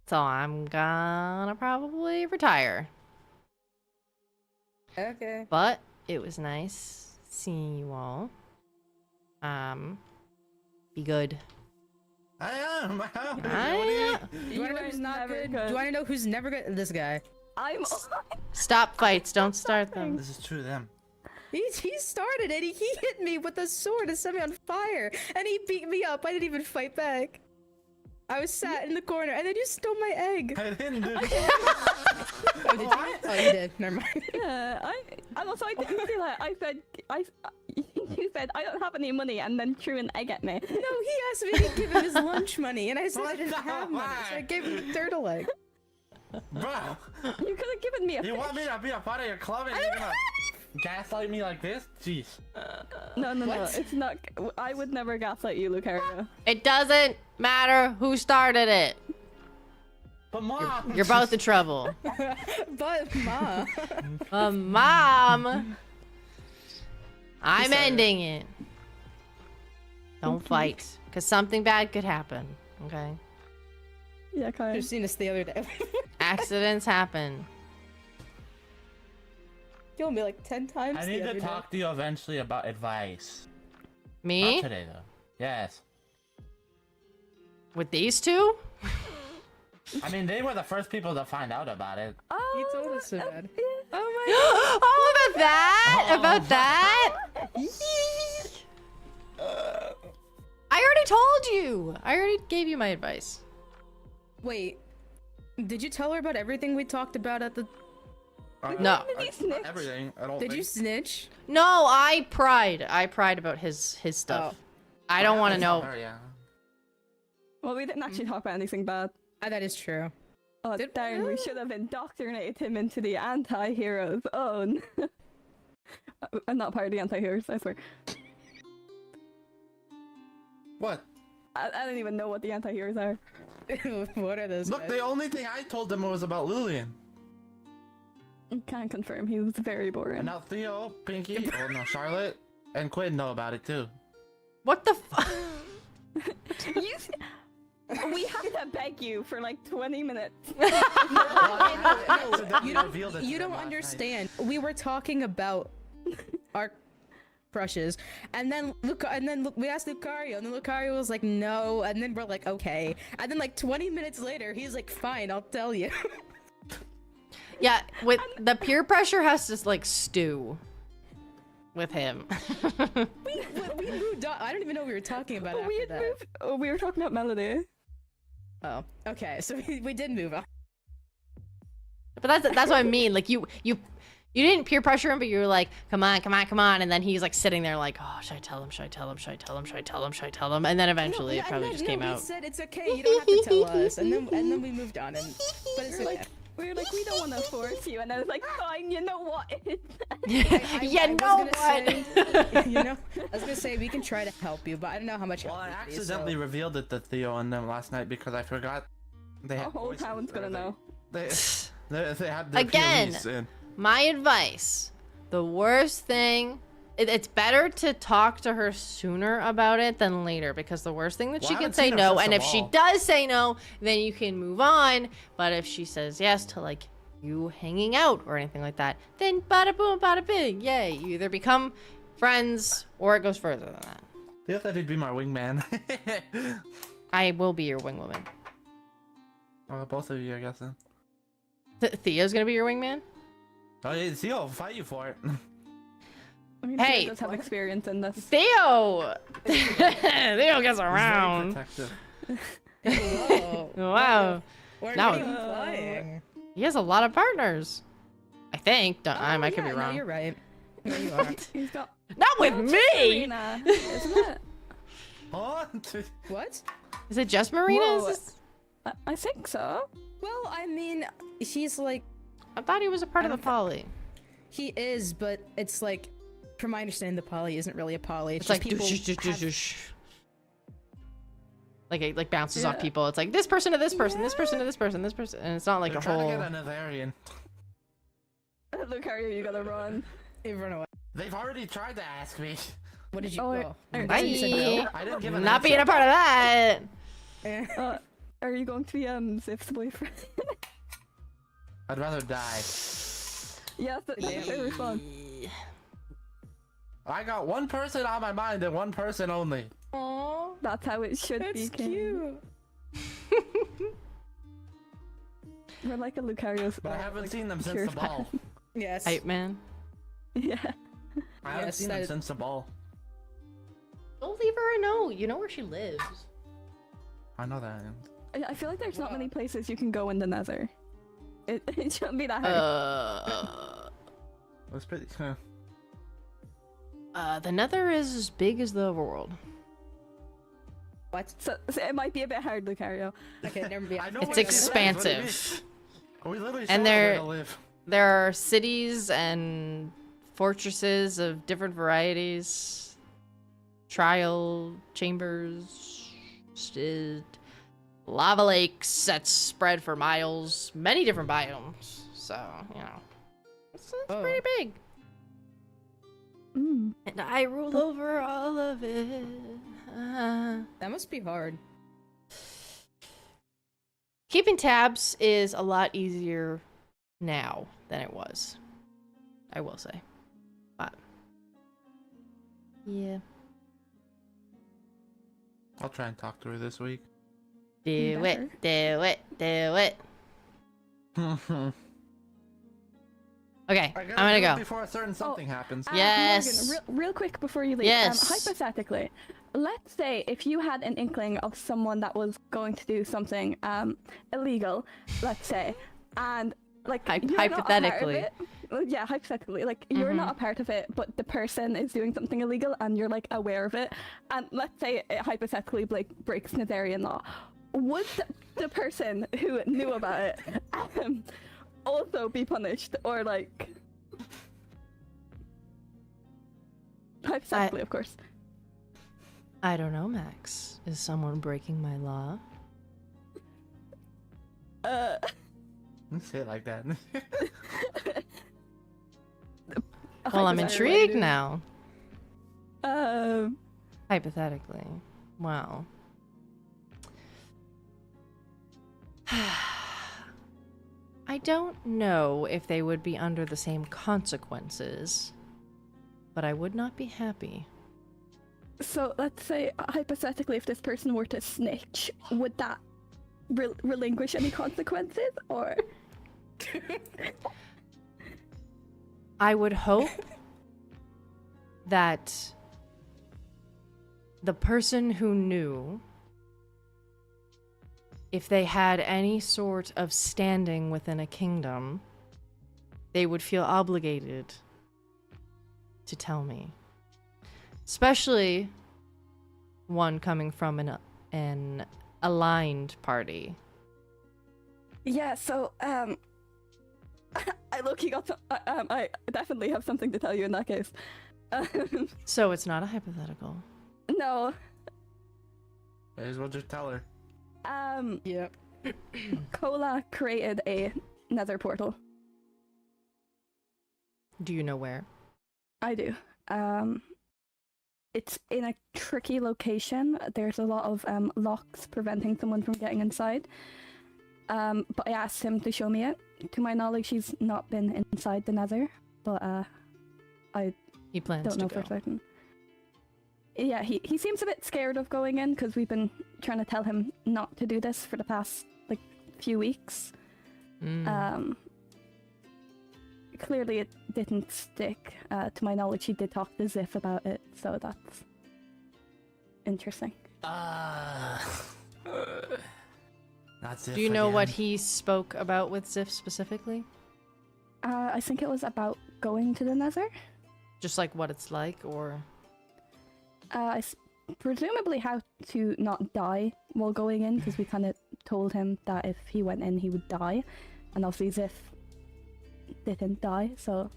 So I'm gonna probably retire. Okay. But it was nice seeing you all. Be good. I am. What are I- Do you want to know are who's not never good? good. Do you want to know who's never good? This guy. I'm. Stop fights. Don't start them. This is true, them. He started it. He hit me with a sword and set me on fire, and he beat me up. I didn't even fight back. I was sat in the corner, and then you stole my egg. I didn't do Oh, did you? Oh, you did. Never mind. Yeah, and also I didn't feel like you said I don't have any money and then threw an egg at me. No, he asked me to give him his lunch money, and I said I What didn't the have money, so I why? gave him the turtle egg. Bro, You could have given me a you fish. want me to be a part of your club and you're gonna gaslight me like this? Jeez. No, What? it's not. I would never gaslight you, Lucario. It doesn't matter who started it. But mom! You're both in trouble. But ma. Mom, I'm said it. ending it. Don't fight, because something bad could happen. Okay? Yeah, kind I've seen this the other day. Accidents happen. Killed me like 10 times. I the need other to day. talk to you eventually about advice. Me? Not today, though. Yes. With these two? I mean, they were the first people to find out about it. He told us about it. Oh, about that? Oh. About that? Yee. I already told you. I already gave you my advice. Wait, did you tell her about everything we talked about at the? No. Did he snitch? Everything. I don't Did you snitch? No, I pried about his stuff. Oh. I don't want to know. Yeah. Well, we didn't actually talk about anything bad. That is true. Oh, Did- darn, we should have indoctrinated him into the anti-heroes. Oh, no. I'm not part of the anti-heroes, I swear. What? I don't even know what the anti-heroes are. What are those? Look, guys? the only thing I told them was about Lillian. Can't confirm, he was very And boring. now Theo, Pinky, oh no, Charlotte, and Quinn know about it too. What the fuck? We had to beg you for like 20 minutes. You Accidentally revealed it don't. to You them don't last night. understand. We were talking about our crushes, and then we asked Lucario, and then Lucario was like, "No," and then we're like, "Okay," and then like 20 minutes later, he's like, "Fine, I'll tell you." Yeah, with the peer pressure has to like stew with him. we moved on. I don't even know what we were talking about But after we had that. moved. Oh, we were talking about Melody. Oh, okay. So we did move on. But that's what I mean. Like you didn't peer pressure him, but you were like, come on, and then he's like sitting there like, oh, should I tell him? Should I tell him? Should I tell him? Should I tell him? Should I tell him? And then eventually it probably just came he out. said it's okay. You don't have to tell us, and then we moved on. But it's okay. We were like, we don't want to force you, and I was like, fine, you know what? Yeah, was no gonna what? say, you know, I was gonna say we can try to help you, but I don't know how much. Well, I help we can be, accidentally so- revealed it to Theo and them last night because I forgot they The had whole voice- town's gonna know. They had their Again. POVs in. My advice, the worst thing, it's better to talk to her sooner about it than later, because the worst thing that Well, she I can haven't say seen her no, since and the if she ball. does say no, then you can move on. But if she says yes to like you hanging out or anything like that, then bada boom, bada bing, yay! You either become friends or it goes further than that. Theo said he'd be my wingman. I will be your wing woman. Well, both of you, I guess. Then. Theo's gonna be your wingman. Oh, yeah, Theo will fight you for it. I mean, Hey. Theo does have experience in this. Theo, Theo gets He's very around. protective. Whoa. Wow, Where Now- are you flying? he has a lot of partners. I think. I might could be No, wrong. you're right. No, you are. He's got Not with me. Marina, isn't it? Huh? What? Is it just Marina? Whoa. Is this... I think so. Well, I mean, he's like, I thought he was a part of the poly. he is, but it's like, from my understanding, the poly isn't really a poly. It's just like people doosh, doosh, doosh, have- doosh. Like it like bounces off Yeah. people. It's like this person to this person, this person to this person, this person, and it's not like They're a trying whole. to get another Aryan. Lucario, you gotta run. Hey, run away. They've already tried to ask me. What did you? Oh, Oh, are- Bye. you said no. I didn't give an Not answer. being a part of that. Eh. Are you going to be Zip's boyfriend? I'd rather die. Yes, that's a response. I got one person on my mind and one person only. Aw, That's how it should be. that's King. cute. We're like a Lucario's. But I haven't like, seen them pure since the ball. Yes. Hype man. Yeah. I haven't Yes, seen them that- since the ball. Don't leave her a note. You know where she lives. I know that. I feel like there's not many places you can go in the Nether. It shouldn't be that hard. It was pretty. The Nether is as big as the world. What? So it might be a bit hard, Lucario. Okay, never mind. I know It's where she lives, what do you expansive. mean? We literally And saw they're- where to live. There are cities and fortresses of different varieties, trial chambers, lava lakes that spread for miles, many different biomes. So, you know, it's pretty big. Mm. And I rule over all of it. That must be hard. Keeping tabs is a lot easier now than it was, I will say. But yeah, I'll try and talk to her this week. do Better. it, do it, do it. Okay, I'm gonna go. Before a certain something happens. Yes. Morgan, real quick before you leave. Yes. Hypothetically, let's say if you had an inkling of someone that was going to do something illegal, let's say, and like you're not a part of Hypothetically. it. Well, yeah, hypothetically, like you're not a part of it, but the person is doing something illegal and you're like aware of it, and let's say it hypothetically breaks Nazarian law, would the person who knew about it also be punished, or like hypothetically, of course? I don't know, Max. Is someone breaking my law? Don't say it like that. Well, I'm Hypothetically. intrigued now. Um, Hypothetically. Wow. I don't know if they would be under the same consequences, but I would not be happy. so let's say hypothetically, if this person were to snitch, would that relinquish any consequences, or? I would hope that the person who knew, if they had any sort of standing within a kingdom, they would feel obligated to tell me. Especially one coming from an aligned party. Yeah. So I low-key got to, I definitely have something to tell you in that case. So it's not a hypothetical. No. May as well just tell her. Yep. Cola created a nether portal. Do you know where? I do. It's in a tricky location. There's a lot of locks preventing someone from getting inside. But I asked him to show me it. To my knowledge, he's not been inside the nether, but He plans don't know to go. for certain. Yeah, he seems a bit scared of going in because we've been trying to tell him not to do this for the past like few weeks. Clearly it didn't stick. To my knowledge, he did talk to Ziff about it, so that's interesting. That's it. Do you know what he spoke about with Ziff specifically? I think it was about going to the nether. Just like what it's like, or... Presumably how to not die while going in, because we kind of told him that if he went in, he would die. And obviously Ziff didn't die, so...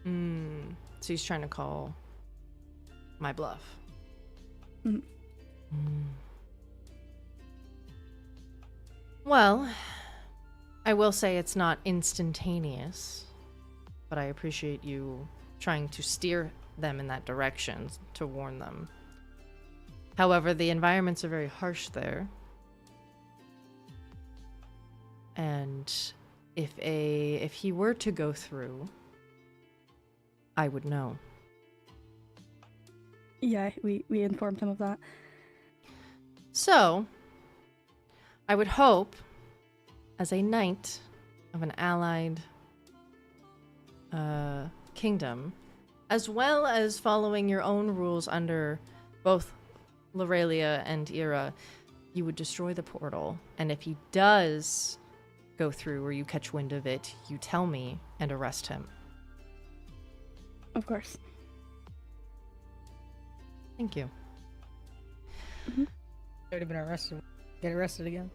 So he's trying to call my bluff. Mhm. Well, I will say it's not instantaneous, but I appreciate you trying to steer them in that direction to warn them. However, the environments are very harsh there. And if he were to go through, I would know. Yeah, we informed him of that. So, I would hope, as a knight of an allied kingdom, as well as following your own rules under both Lorelia and Ira, you would destroy the portal. And if he does go through or you catch wind of it, you tell me and arrest him. Of course. Thank you. Already been arrested. Get arrested again.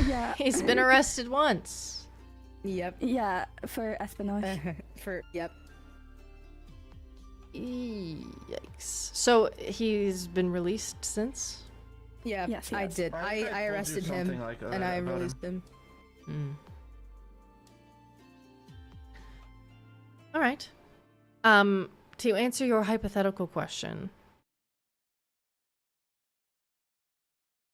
Yeah. He's been arrested once. Yep. Yeah, for espionage. Yep. Yikes. So he's been released since? Yeah, Yes, he I has. did. I I told you arrested him something like and I about him. released him. Hmm. All right. To answer your hypothetical question,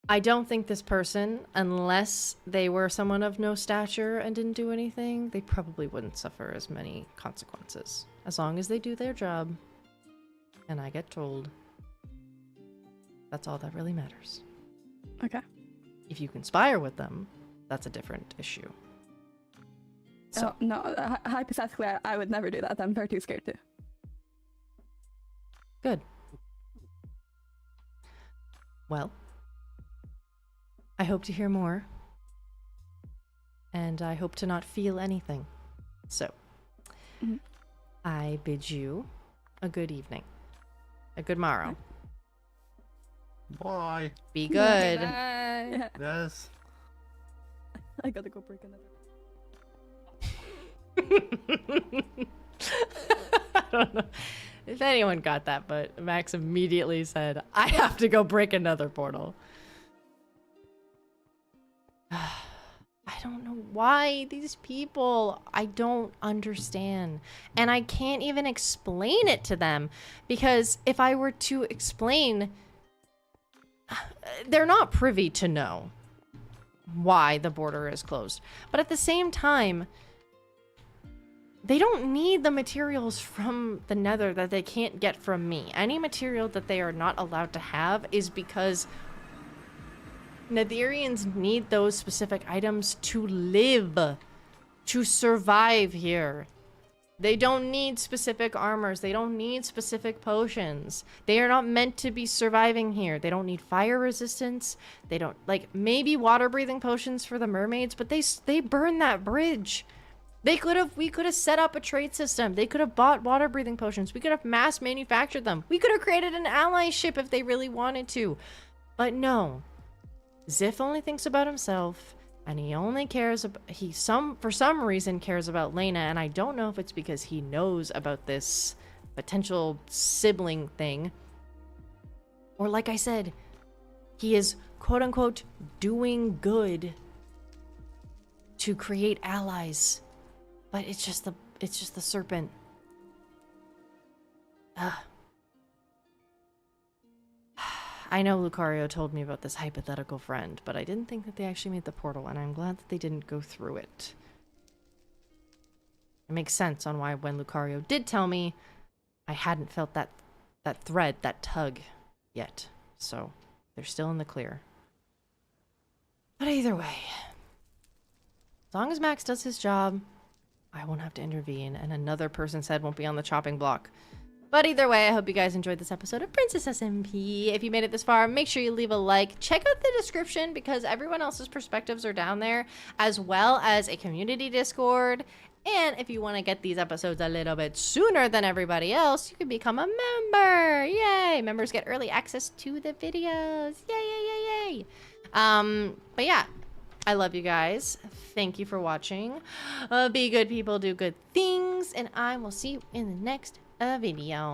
I don't think this person, unless they were someone of no stature and didn't do anything, they probably wouldn't suffer as many consequences. As long as they do their job, and I get told, that's all that really matters. Okay. If you conspire with them, that's a different issue. So, Oh, no, hypothetically, I would never do that. I'm far too scared to. good. Well, I hope to hear more. And I hope to not feel anything. So, Mhm. I bid you a good evening. A good morrow. Bye. Be good. Yeah, Yes. I gotta go break another. I don't know if anyone got that, but Max immediately said, I have to go break another portal. I don't know why these people, I don't understand. And I can't even explain it to them, because if I were to explain, they're not privy to know why the border is closed. But at the same time, they don't need the materials from the Nether that they can't get from me. Any material that they are not allowed to have is because Netherians need those specific items to live, to survive here. They don't need specific armors. They don't need specific potions. They are not meant to be surviving here. They don't need fire resistance. They don't, like, maybe water breathing potions for the mermaids, but they burn that bridge. We could have set up a trade system. They could have bought water breathing potions. We could have mass manufactured them. We could have created an ally ship if they really wanted to. But no. Ziff only thinks about himself, and he only cares about, for some reason cares about Lena, and I don't know if it's because he knows about this potential sibling thing, or like I said, he is quote unquote doing good to create allies, but it's just the serpent. Ugh. I know Lucario told me about this hypothetical friend, but I didn't think that they actually made the portal, and I'm glad that they didn't go through it. It makes sense on why when Lucario did tell me, I hadn't felt that thread, that tug yet. So, they're still in the clear. But either way, as long as Max does his job, I won't have to intervene, and another person's head won't be on the chopping block. But either way, I hope you guys enjoyed this episode of Princess SMP. If you made it this far, make sure you leave a like. Check out the description, because everyone else's perspectives are down there, as well as a community Discord. And if you want to get these episodes a little bit sooner than everybody else, you can become a member. Yay! Members get early access to the videos. Yay, yay, yay, yay. But yeah, I love you guys. Thank you for watching. Be good people, do good things, and I will see you in the next video.